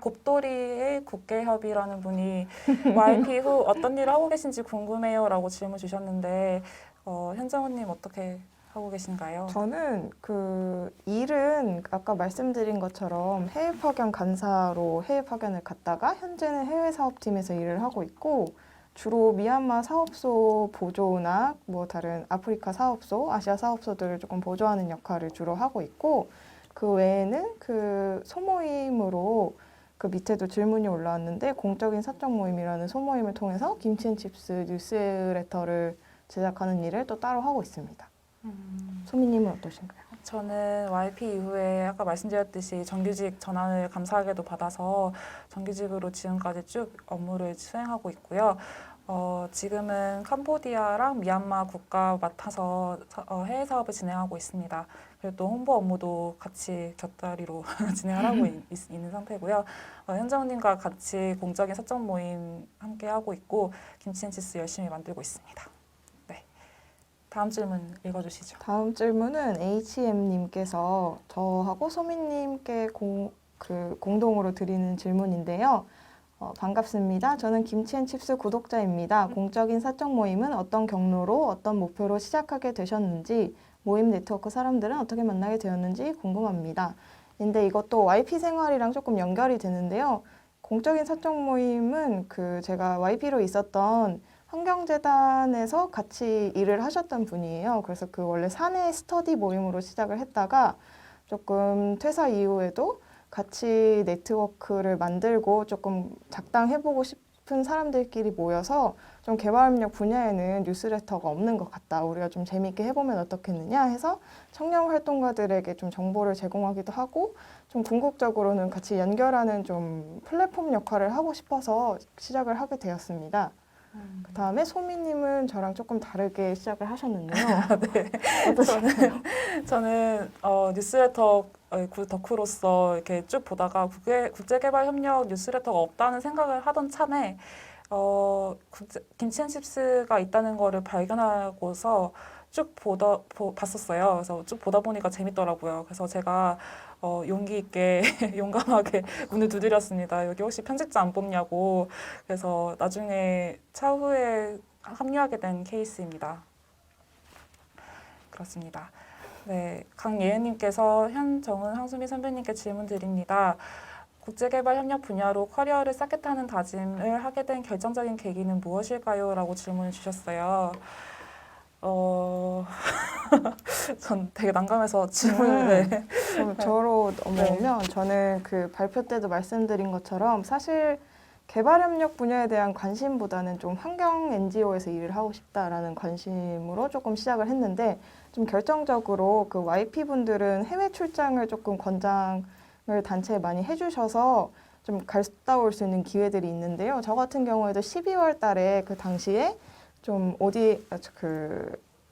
곱돌이의 국계협이라는 분이 YP 후 어떤 일을 하고 계신지 궁금해요 라고 질문 주셨는데, 현정우님 어떻게 하고 계신가요? 저는 그 일은 아까 말씀드린 것처럼 해외 파견 간사로 해외 파견을 갔다가 현재는 해외 사업팀에서 일을 하고 있고 주로 미얀마 사업소 보조나 뭐 다른 아프리카 사업소, 아시아 사업소들을 조금 보조하는 역할을 주로 하고 있고 그 외에는 그 소모임으로 그 밑에도 질문이 올라왔는데 공적인 사적 모임이라는 소모임을 통해서 김치앤칩스 뉴스레터를 제작하는 일을 또 따로 하고 있습니다. 소미님은 어떠신가요? 저는 YP 이후에 아까 말씀드렸듯이 정규직 전환을 감사하게도 받아서 정규직으로 지금까지 쭉 업무를 수행하고 있고요. 지금은 캄보디아랑 미얀마 국가 맡아서 해외 사업을 진행하고 있습니다. 그리고 또 홍보 업무도 같이 곁다리로 진행을 하고 있는 상태고요. 현정님과 같이 공적인 사적 모임 함께 하고 있고 김치앤치스 열심히 만들고 있습니다. 다음 질문 읽어주시죠. 다음 질문은 HM님께서 저하고 소민님께 공동으로 드리는 질문인데요. 반갑습니다. 저는 김치앤칩스 구독자입니다. 공적인 사적 모임은 어떤 경로로 어떤 목표로 시작하게 되셨는지 모임 네트워크 사람들은 어떻게 만나게 되었는지 궁금합니다. 근데 이것도 YP 생활이랑 조금 연결이 되는데요. 공적인 사적 모임은 제가 YP로 있었던 환경재단에서 같이 일을 하셨던 분이에요. 그래서 그 원래 사내 스터디 모임으로 시작을 했다가 조금 퇴사 이후에도 같이 네트워크를 만들고 조금 작당해보고 싶은 사람들끼리 모여서 좀 개발협력 분야에는 뉴스레터가 없는 것 같다. 우리가 좀 재미있게 해보면 어떻겠느냐 해서 청년 활동가들에게 좀 정보를 제공하기도 하고 좀 궁극적으로는 같이 연결하는 좀 플랫폼 역할을 하고 싶어서 시작을 하게 되었습니다. 그 다음에 소미님은 저랑 조금 다르게 시작을 하셨는데요. 네. 어떠세요? 저는 뉴스레터 덕후로서 이렇게 쭉 보다가 국제개발협력 뉴스레터가 없다는 생각을 하던 참에 김치앤칩스가 있다는 거를 발견하고서 쭉 봤었어요. 그래서 쭉 보다 보니까 재밌더라고요. 그래서 제가 용기 있게 용감하게 문을 두드렸습니다. 여기 혹시 편집자 안 뽑냐고. 그래서 나중에 차후에 합류하게 된 케이스입니다. 그렇습니다. 네, 강예은님께서 현정은 황수미 선배님께 질문 드립니다. 국제개발협력 분야로 커리어를 쌓겠다는 다짐을 하게 된 결정적인 계기는 무엇일까요? 라고 질문을 주셨어요. 전 되게 난감해서 질문을 네. 그럼 저로 넘어오면 저는 그 발표 때도 말씀드린 것처럼 사실 개발협력 분야에 대한 관심보다는 좀 환경 NGO에서 일을 하고 싶다라는 관심으로 조금 시작을 했는데 좀 결정적으로 그 YP 분들은 해외 출장을 조금 권장을 단체에 많이 해주셔서 좀 갔다 올 수 있는 기회들이 있는데요. 저 같은 경우에도 12월 달에 그 당시에 좀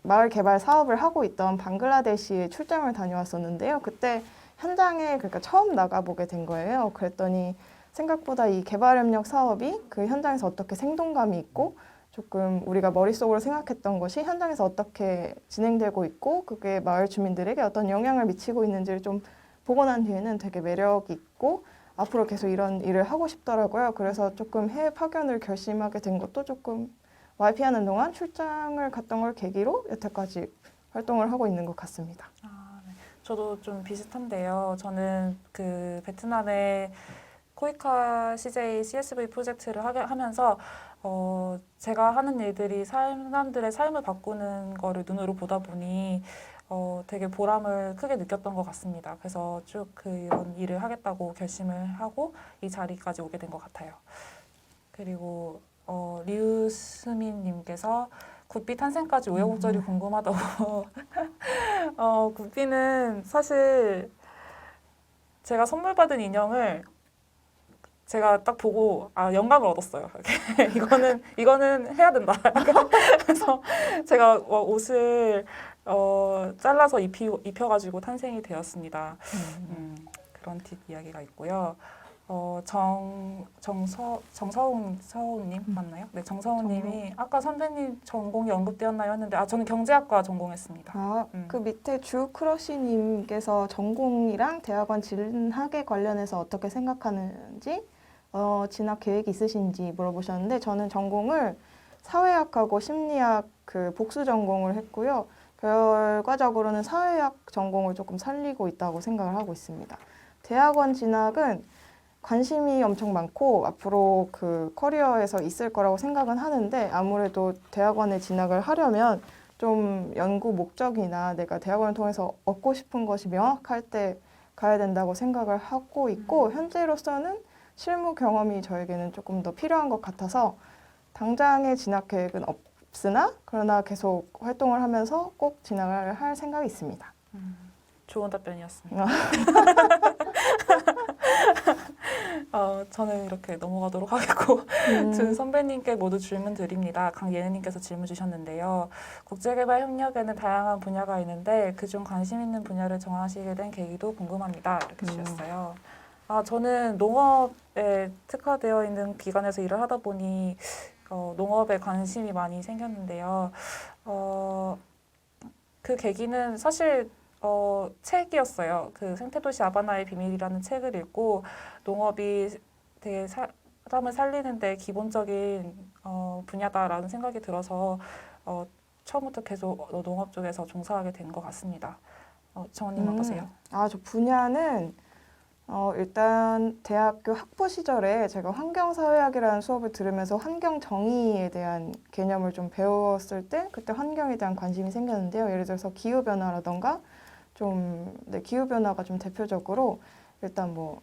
마을 개발 사업을 하고 있던 방글라데시에 출장을 다녀왔었는데요. 그때 현장에 그러니까 처음 나가보게 된 거예요. 그랬더니 생각보다 이 개발협력 사업이 그 현장에서 어떻게 생동감이 있고 조금 우리가 머릿속으로 생각했던 것이 현장에서 어떻게 진행되고 있고 그게 마을 주민들에게 어떤 영향을 미치고 있는지를 좀 보고 난 뒤에는 되게 매력 있고 앞으로 계속 이런 일을 하고 싶더라고요. 그래서 조금 해외 파견을 결심하게 된 것도 조금 YP 하는 동안 출장을 갔던 걸 계기로 여태까지 활동을 하고 있는 것 같습니다. 네. 저도 좀 비슷한데요. 저는 그 베트남의 코이카 CJ CSV 프로젝트를 하면서 제가 하는 일들이 사람들의 삶을 바꾸는 거를 눈으로 보다 보니 되게 보람을 크게 느꼈던 것 같습니다. 그래서 쭉 이런 일을 하겠다고 결심을 하고 이 자리까지 오게 된 것 같아요. 그리고 리우스민님께서 굿비 탄생까지 우여곡절이 궁금하다고. 굿비는 사실 제가 선물 받은 인형을 제가 딱 보고 영감을 얻었어요. 이거는 해야 된다. 그래서 제가 옷을 잘라서 입혀가지고 탄생이 되었습니다. 그런 팁 이야기가 있고요. 정서훈님 맞나요? 네, 정서훈님이 아까 선배님 전공이 언급되었나요? 했는데 저는 경제학과 전공했습니다. 그 밑에 주크러쉬님께서 전공이랑 대학원 진학에 관련해서 어떻게 생각하는지 진학 계획이 있으신지 물어보셨는데 저는 전공을 사회학하고 심리학 그 복수 전공을 했고요. 결과적으로는 사회학 전공을 조금 살리고 있다고 생각을 하고 있습니다. 대학원 진학은 관심이 엄청 많고 앞으로 그 커리어에서 있을 거라고 생각은 하는데 아무래도 대학원에 진학을 하려면 좀 연구 목적이나 내가 대학원을 통해서 얻고 싶은 것이 명확할 때 가야 된다고 생각을 하고 있고 현재로서는 실무 경험이 저에게는 조금 더 필요한 것 같아서 당장의 진학 계획은 없으나 그러나 계속 활동을 하면서 꼭 진학을 할 생각이 있습니다. 좋은 답변이었습니다. 저는 이렇게 넘어가도록 하겠고 두 선배님께 모두 질문 드립니다. 강예은님께서 질문 주셨는데요. 국제개발 협력에는 다양한 분야가 있는데 그중 관심 있는 분야를 정하시게 된 계기도 궁금합니다. 이렇게 주셨어요. 저는 농업에 특화되어 있는 기관에서 일을 하다 보니 농업에 관심이 많이 생겼는데요. 그 계기는 사실 책이었어요. 그 생태도시 아바나의 비밀이라는 책을 읽고 농업이 되게 사람을 살리는데 기본적인 분야다라는 생각이 들어서 처음부터 계속 농업 쪽에서 종사하게 된 것 같습니다. 정원님 어떠세요? 저 분야는 일단 대학교 학부 시절에 제가 환경사회학이라는 수업을 들으면서 환경정의에 대한 개념을 좀 배웠을 때 그때 환경에 대한 관심이 생겼는데요. 예를 들어서 기후변화라던가 네, 기후변화가 좀 대표적으로 일단 뭐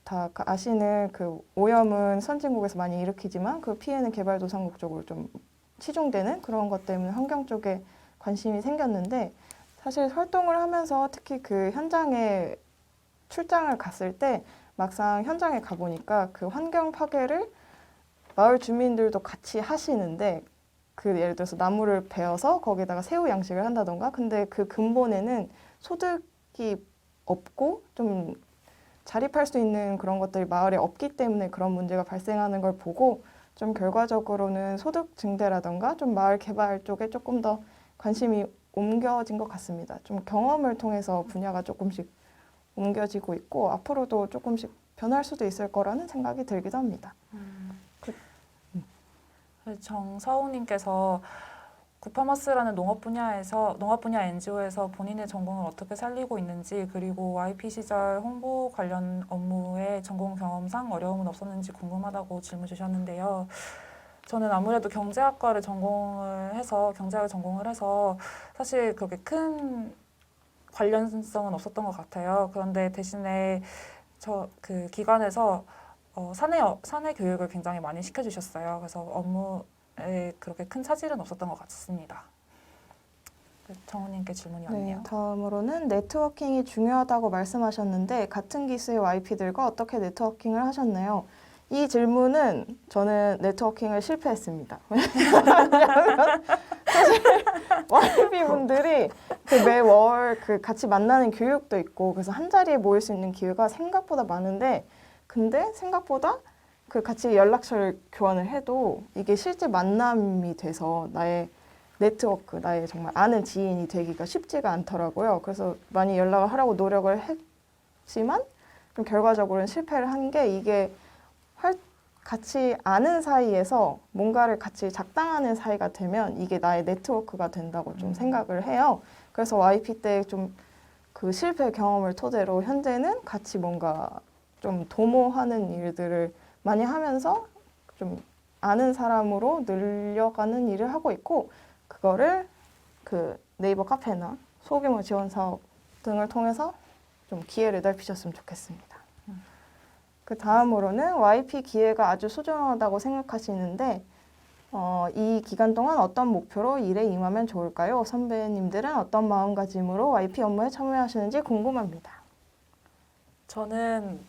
다 아시는 그 오염은 선진국에서 많이 일으키지만 그 피해는 개발도상국 쪽으로 좀 치중되는 그런 것 때문에 환경 쪽에 관심이 생겼는데 사실 활동을 하면서 특히 그 현장에 출장을 갔을 때 막상 현장에 가보니까 그 환경 파괴를 마을 주민들도 같이 하시는데 그 예를 들어서 나무를 베어서 거기다가 새우 양식을 한다던가 근데 그 근본에는 소득이 없고 좀 자립할 수 있는 그런 것들이 마을에 없기 때문에 그런 문제가 발생하는 걸 보고 좀 결과적으로는 소득 증대라던가 좀 마을 개발 쪽에 조금 더 관심이 옮겨진 것 같습니다. 좀 경험을 통해서 분야가 조금씩 옮겨지고 있고 앞으로도 조금씩 변할 수도 있을 거라는 생각이 들기도 합니다. 정서우님께서 구파머스라는 농업 분야 NGO에서 본인의 전공을 어떻게 살리고 있는지 그리고 YP 시절 홍보 관련 업무에 전공 경험상 어려움은 없었는지 궁금하다고 질문 주셨는데요. 저는 아무래도 경제학을 전공을 해서 사실 그렇게 큰 관련성은 없었던 것 같아요. 그런데 대신에 저 그 기관에서 사내 교육을 굉장히 많이 시켜주셨어요. 그래서 업무에 그렇게 큰 차질은 없었던 것 같습니다. 정우님께 질문이 네, 왔네요. 다음으로는 네트워킹이 중요하다고 말씀하셨는데 같은 기수의 YP들과 어떻게 네트워킹을 하셨나요? 이 질문은 저는 네트워킹을 실패했습니다. 왜냐하면 사실 YP 분들이 그 매월 그 같이 만나는 교육도 있고 그래서 한 자리에 모일 수 있는 기회가 생각보다 많은데 근데 생각보다 그 같이 연락처를 교환을 해도 이게 실제 만남이 돼서 나의 네트워크, 나의 정말 아는 지인이 되기가 쉽지가 않더라고요. 그래서 많이 연락을 하려고 노력을 했지만 좀 결과적으로는 실패를 한 게 이게 같이 아는 사이에서 뭔가를 같이 작당하는 사이가 되면 이게 나의 네트워크가 된다고 좀 생각을 해요. 그래서 YP 때 좀 그 실패 경험을 토대로 현재는 같이 뭔가 좀 도모하는 일들을 많이 하면서 좀 아는 사람으로 늘려가는 일을 하고 있고 그거를 그 네이버 카페나 소규모 지원 사업 등을 통해서 좀 기회를 넓히셨으면 좋겠습니다. 그 다음으로는 YP 기회가 아주 소중하다고 생각하시는데 이 기간 동안 어떤 목표로 일에 임하면 좋을까요? 선배님들은 어떤 마음가짐으로 YP 업무에 참여하시는지 궁금합니다. 저는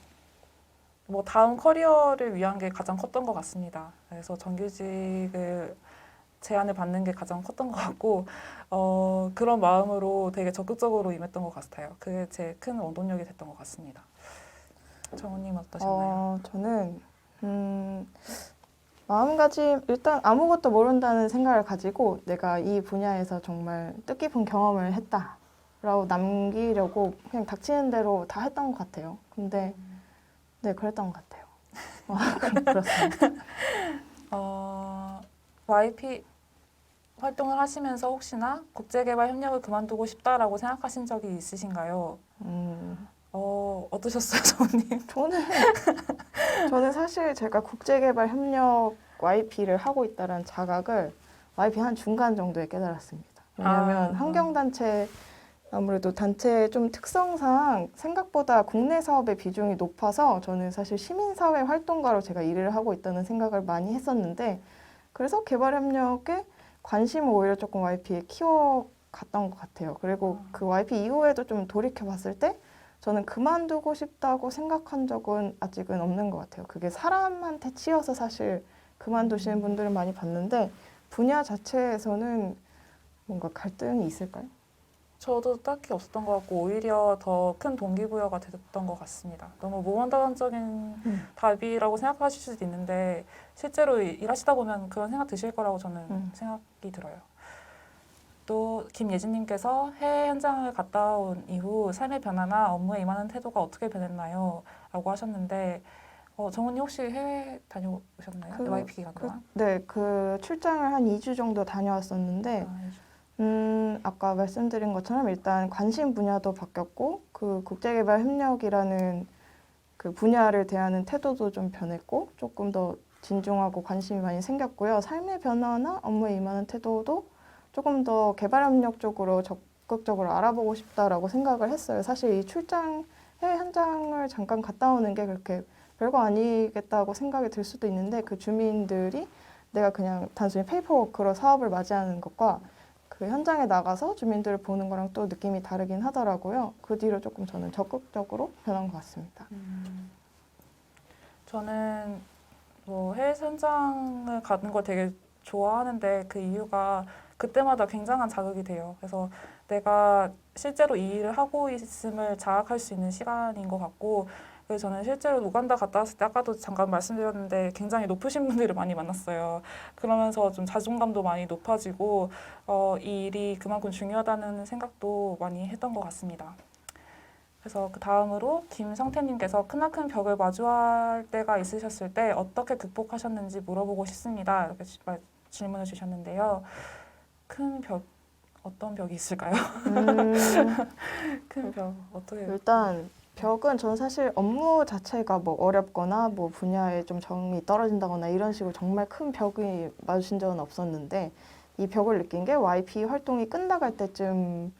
뭐 다음 커리어를 위한 게 가장 컸던 것 같습니다. 그래서 정규직을 제안을 받는 게 가장 컸던 것 같고 그런 마음으로 되게 적극적으로 임했던 것 같아요. 그게 제 큰 원동력이 됐던 것 같습니다. 정우님 어떠셨나요? 저는 마음가짐 일단 아무것도 모른다는 생각을 가지고 내가 이 분야에서 정말 뜻깊은 경험을 했다라고 남기려고 그냥 닥치는 대로 다 했던 것 같아요. 근데 네 그랬던 것 같아요. 그렇습니다. YP 활동을 하시면서 혹시나 국제개발 협력을 그만두고 싶다라고 생각하신 적이 있으신가요? 어떠셨어요, 정우님? 저는 사실 제가 국제개발 협력 YP를 하고 있다는 자각을 YP 한 중간 정도에 깨달았습니다. 왜냐하면 환경단체 아무래도 단체의 좀 특성상 생각보다 국내 사업의 비중이 높아서 저는 사실 시민사회 활동가로 제가 일을 하고 있다는 생각을 많이 했었는데 그래서 개발협력에 관심을 오히려 조금 YP에 키워갔던 것 같아요. 그리고 그 YP 이후에도 좀 돌이켜봤을 때 저는 그만두고 싶다고 생각한 적은 아직은 없는 것 같아요. 그게 사람한테 치여서 사실 그만두시는 분들을 많이 봤는데 분야 자체에서는 뭔가 갈등이 있을까요? 저도 딱히 없었던 것 같고 오히려 더 큰 동기부여가 됐던 것 같습니다. 너무 모험단적인 답이라고 생각하실 수도 있는데 실제로 일하시다 보면 그런 생각 드실 거라고 저는 생각이 들어요. 또 김예진님께서 해외 현장을 갔다 온 이후 삶의 변화나 업무에 임하는 태도가 어떻게 변했나요? 라고 하셨는데 정은님 혹시 해외 다녀오셨나요? YP 기간 동안? 네, 그 출장을 한 2주 정도 다녀왔었는데 아까 말씀드린 것처럼 일단 관심 분야도 바뀌었고 그 국제개발 협력이라는 그 분야를 대하는 태도도 좀 변했고 조금 더 진중하고 관심이 많이 생겼고요. 삶의 변화나 업무에 임하는 태도도 조금 더 개발 협력 쪽으로 적극적으로 알아보고 싶다라고 생각을 했어요. 사실 이 출장 해외 현장을 잠깐 갔다 오는 게 그렇게 별거 아니겠다고 생각이 들 수도 있는데 그 주민들이 내가 그냥 단순히 페이퍼워크로 사업을 맞이하는 것과 그 현장에 나가서 주민들을 보는 거랑 또 느낌이 다르긴 하더라고요. 그 뒤로 조금 저는 적극적으로 변한 것 같습니다. 저는 뭐 해외 현장을 가는 걸 되게 좋아하는데 그 이유가 그때마다 굉장한 자극이 돼요. 그래서 내가 실제로 이 일을 하고 있음을 자각할 수 있는 시간인 것 같고, 그래서 저는 실제로 우간다 갔다 왔을 때 아까도 잠깐 말씀드렸는데 굉장히 높으신 분들을 많이 만났어요. 그러면서 좀 자존감도 많이 높아지고 이 일이 그만큼 중요하다는 생각도 많이 했던 것 같습니다. 그래서 그 다음으로 김성태님께서 크나큰 벽을 마주할 때가 있으셨을 때 어떻게 극복하셨는지 물어보고 싶습니다. 이렇게 질문을 주셨는데요. 큰 벽, 어떤 벽이 있을까요? 큰 벽, 어떻게? 일단 벽은 저는 사실 업무 자체가 뭐 어렵거나 뭐 분야에 좀 정이 떨어진다거나 이런 식으로 정말 큰 벽이 마주친 적은 없었는데 이 벽을 느낀 게 YP 활동이 끝나갈 때쯤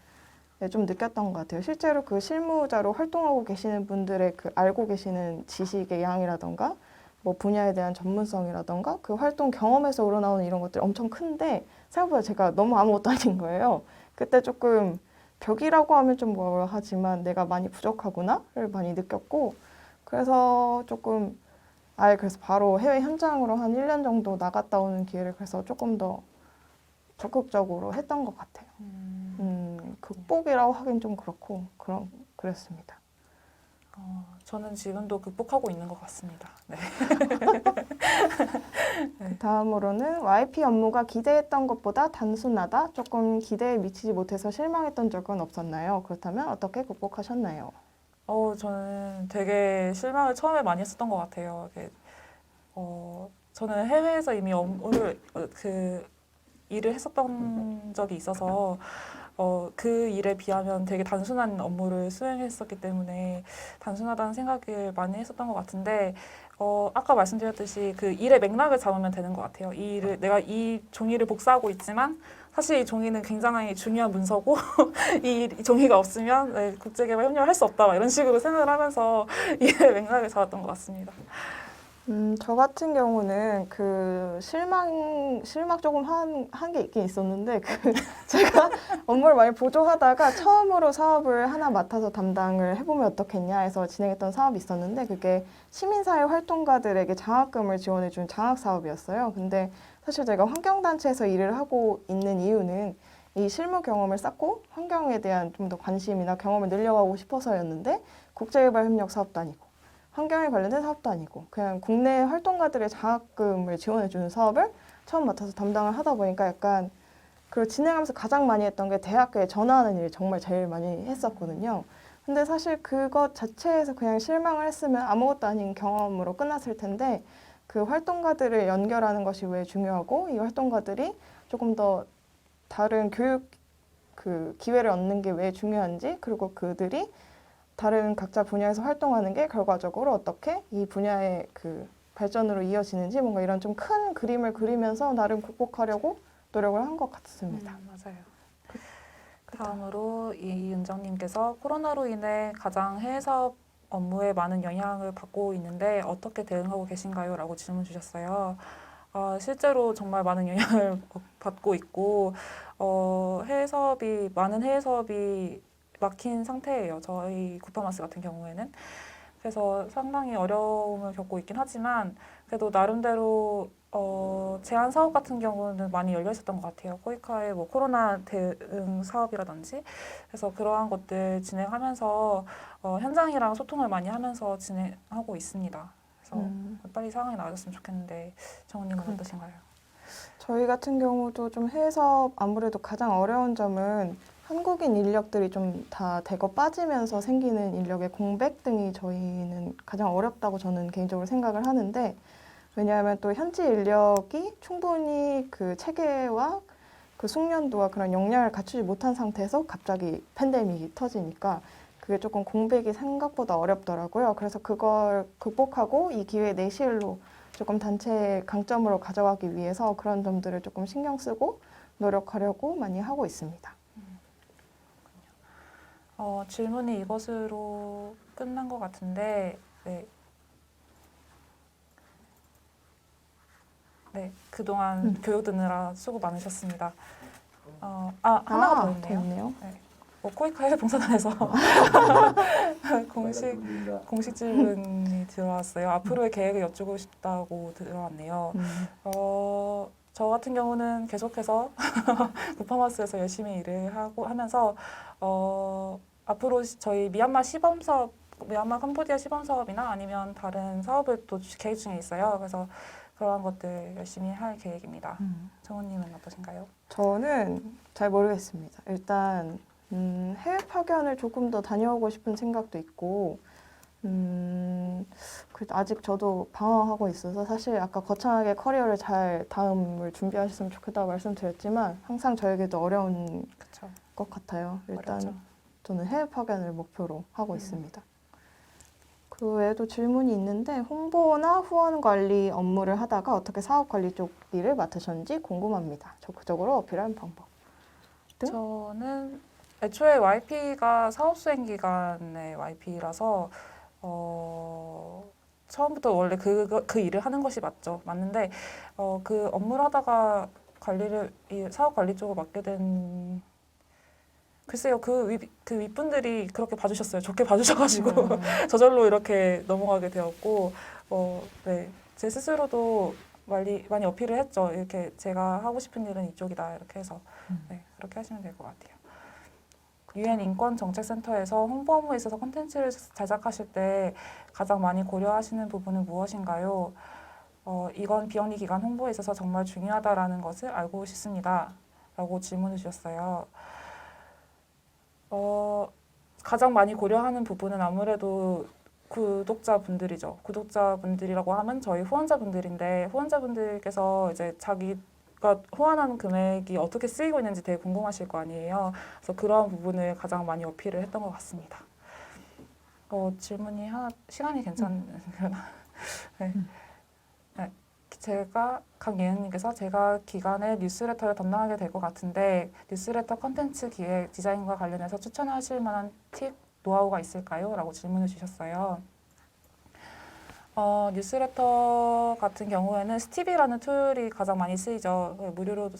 좀 느꼈던 것 같아요. 실제로 그 실무자로 활동하고 계시는 분들의 그 알고 계시는 지식의 양이라던가 뭐 분야에 대한 전문성이라던가 그 활동 경험에서 우러나오는 이런 것들이 엄청 큰데 생각보다 제가 너무 아무것도 아닌 거예요. 그때 조금 벽이라고 하면 좀 뭐라 하지만 내가 많이 부족하구나를 많이 느꼈고 그래서 조금 그래서 바로 해외 현장으로 한 1년 정도 나갔다 오는 기회를 그래서 조금 더 적극적으로 했던 것 같아요. 극복이라고 하긴 좀 그렇고 그랬습니다. 저는 지금도 극복하고 있는 것 같습니다. 네. 그 다음으로는 YP 업무가 기대했던 것보다 단순하다, 조금 기대에 미치지 못해서 실망했던 적은 없었나요? 그렇다면 어떻게 극복하셨나요? 저는 되게 실망을 처음에 많이 했었던 것 같아요. 저는 해외에서 이미 업무를 그 일을 했었던 적이 있어서 그 일에 비하면 되게 단순한 업무를 수행했었기 때문에 단순하다는 생각을 많이 했었던 것 같은데 아까 말씀드렸듯이 그 일의 맥락을 잡으면 되는 것 같아요. 이 일을 내가 이 종이를 복사하고 있지만 사실 이 종이는 굉장히 중요한 문서고 이 종이가 없으면 국제개발 협력을 할 수 없다 막 이런 식으로 생각을 하면서 일의 맥락을 잡았던 것 같습니다. 저 같은 경우는 그 실망 조금 한 게 있긴 있었는데, 제가 업무를 많이 보조하다가 처음으로 사업을 하나 맡아서 담당을 해보면 어떻겠냐 해서 진행했던 사업이 있었는데, 그게 시민사회 활동가들에게 장학금을 지원해준 장학 사업이었어요. 근데 사실 제가 환경단체에서 일을 하고 있는 이유는 이 실무 경험을 쌓고 환경에 대한 좀 더 관심이나 경험을 늘려가고 싶어서였는데, 국제개발협력 사업도 아니고, 환경에 관련된 사업도 아니고 그냥 국내 활동가들의 장학금을 지원해주는 사업을 처음 맡아서 담당을 하다 보니까 약간 그걸 진행하면서 가장 많이 했던 게 대학교에 전화하는 일을 정말 제일 많이 했었거든요. 근데 사실 그것 자체에서 그냥 실망을 했으면 아무것도 아닌 경험으로 끝났을 텐데 그 활동가들을 연결하는 것이 왜 중요하고 이 활동가들이 조금 더 다른 교육 그 기회를 얻는 게 왜 중요한지 그리고 그들이 다른 각자 분야에서 활동하는 게 결과적으로 어떻게 이 분야의 그 발전으로 이어지는지 뭔가 이런 좀 큰 그림을 그리면서 나름 극복하려고 노력을 한 것 같습니다. 맞아요. 다음으로 이윤정님께서 코로나로 인해 가장 해외 사업 업무에 많은 영향을 받고 있는데 어떻게 대응하고 계신가요? 라고 질문 주셨어요. 실제로 정말 많은 영향을 받고 있고 많은 해외 사업이 막힌 상태예요. 저희 쿠파마스 같은 경우에는. 그래서 상당히 어려움을 겪고 있긴 하지만 그래도 나름대로 제한 사업 같은 경우는 많이 열려 있었던 것 같아요. 코이카의 뭐 코로나 대응 사업이라든지 그래서 그러한 것들 진행하면서 현장이랑 소통을 많이 하면서 진행하고 있습니다. 그래서 빨리 상황이 나아졌으면 좋겠는데 정우님은 어떠신가요? 저희 같은 경우도 좀 해외 사업 아무래도 가장 어려운 점은 한국인 인력들이 좀 다 대거 빠지면서 생기는 인력의 공백 등이 저희는 가장 어렵다고 저는 개인적으로 생각을 하는데 왜냐하면 또 현지 인력이 충분히 그 체계와 그 숙련도와 그런 역량을 갖추지 못한 상태에서 갑자기 팬데믹이 터지니까 그게 조금 공백이 생각보다 어렵더라고요. 그래서 그걸 극복하고 이 기회 내실로 조금 단체 강점으로 가져가기 위해서 그런 점들을 조금 신경 쓰고 노력하려고 많이 하고 있습니다. 질문이 이것으로 끝난 것 같은데, 네. 네, 그동안 교육 듣느라 수고 많으셨습니다. 하나가 더 있네요. 있네요. 네. 코이카의 봉사단에서 공식 질문이 들어왔어요. 앞으로의 계획을 여쭈고 싶다고 들어왔네요. 저 같은 경우는 계속해서 부파마스에서 열심히 일을 하면서 앞으로 저희 미얀마 시범 사업, 미얀마 캄보디아 시범 사업이나 아니면 다른 사업을 또 계획 중에 있어요. 그래서 그러한 것들 열심히 할 계획입니다. 정우님은 어떠신가요? 저는 잘 모르겠습니다. 일단 해외 파견을 조금 더 다녀오고 싶은 생각도 있고 그래도 아직 저도 방황하고 있어서 사실 아까 거창하게 커리어를 잘 다음을 준비하셨으면 좋겠다고 말씀드렸지만 항상 저에게도 어려운 그쵸. 것 같아요. 일단 어렵죠. 저는 해외 파견을 목표로 하고 있습니다. 그 외에도 질문이 있는데 홍보나 후원 관리 업무를 하다가 어떻게 사업 관리 쪽 일을 맡으셨는지 궁금합니다. 적극적으로 어필하는 방법. 저는 애초에 YP가 사업 수행 기간의 YP라서 처음부터 원래 그 일을 하는 것이 맞는데 그 업무를 하다가 이 사업 관리 쪽을 맡게 된 글쎄요 그 윗분들이 그렇게 봐주셨어요. 좋게 봐주셔가지고 저절로 이렇게 넘어가게 되었고 네, 제 스스로도 많이 어필을 했죠. 이렇게 제가 하고 싶은 일은 이쪽이다 이렇게 해서 네, 그렇게 하시면 될 것 같아요. UN 인권정책센터에서 홍보 업무에 있어서 콘텐츠를 제작하실 때 가장 많이 고려하시는 부분은 무엇인가요? 이건 비영리 기관 홍보에 있어서 정말 중요하다라는 것을 알고 싶습니다. 라고 질문을 주셨어요. 가장 많이 고려하는 부분은 아무래도 구독자분들이죠. 구독자분들이라고 하면 저희 후원자분들인데 후원자분들께서 이제 자기가 후원하는 금액이 어떻게 쓰이고 있는지 되게 궁금하실 거 아니에요. 그래서 그러한 부분을 가장 많이 어필을 했던 것 같습니다. 질문이 시간이 괜찮으려나? 네. 네. 강예은님께서 제가 기간에 뉴스레터를 담당하게 될 것 같은데 뉴스레터 컨텐츠 기획 디자인과 관련해서 추천하실 만한 팁, 노하우가 있을까요? 라고 질문을 주셨어요. 뉴스레터 같은 경우에는 스티비라는 툴이 가장 많이 쓰이죠. 무료로도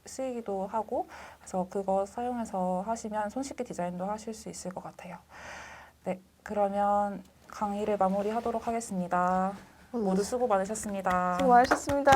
쓰이기도 하고 그래서 그거 사용해서 하시면 손쉽게 디자인도 하실 수 있을 것 같아요. 네, 그러면 강의를 마무리하도록 하겠습니다. 모두 수고 많으셨습니다. 수고하셨습니다.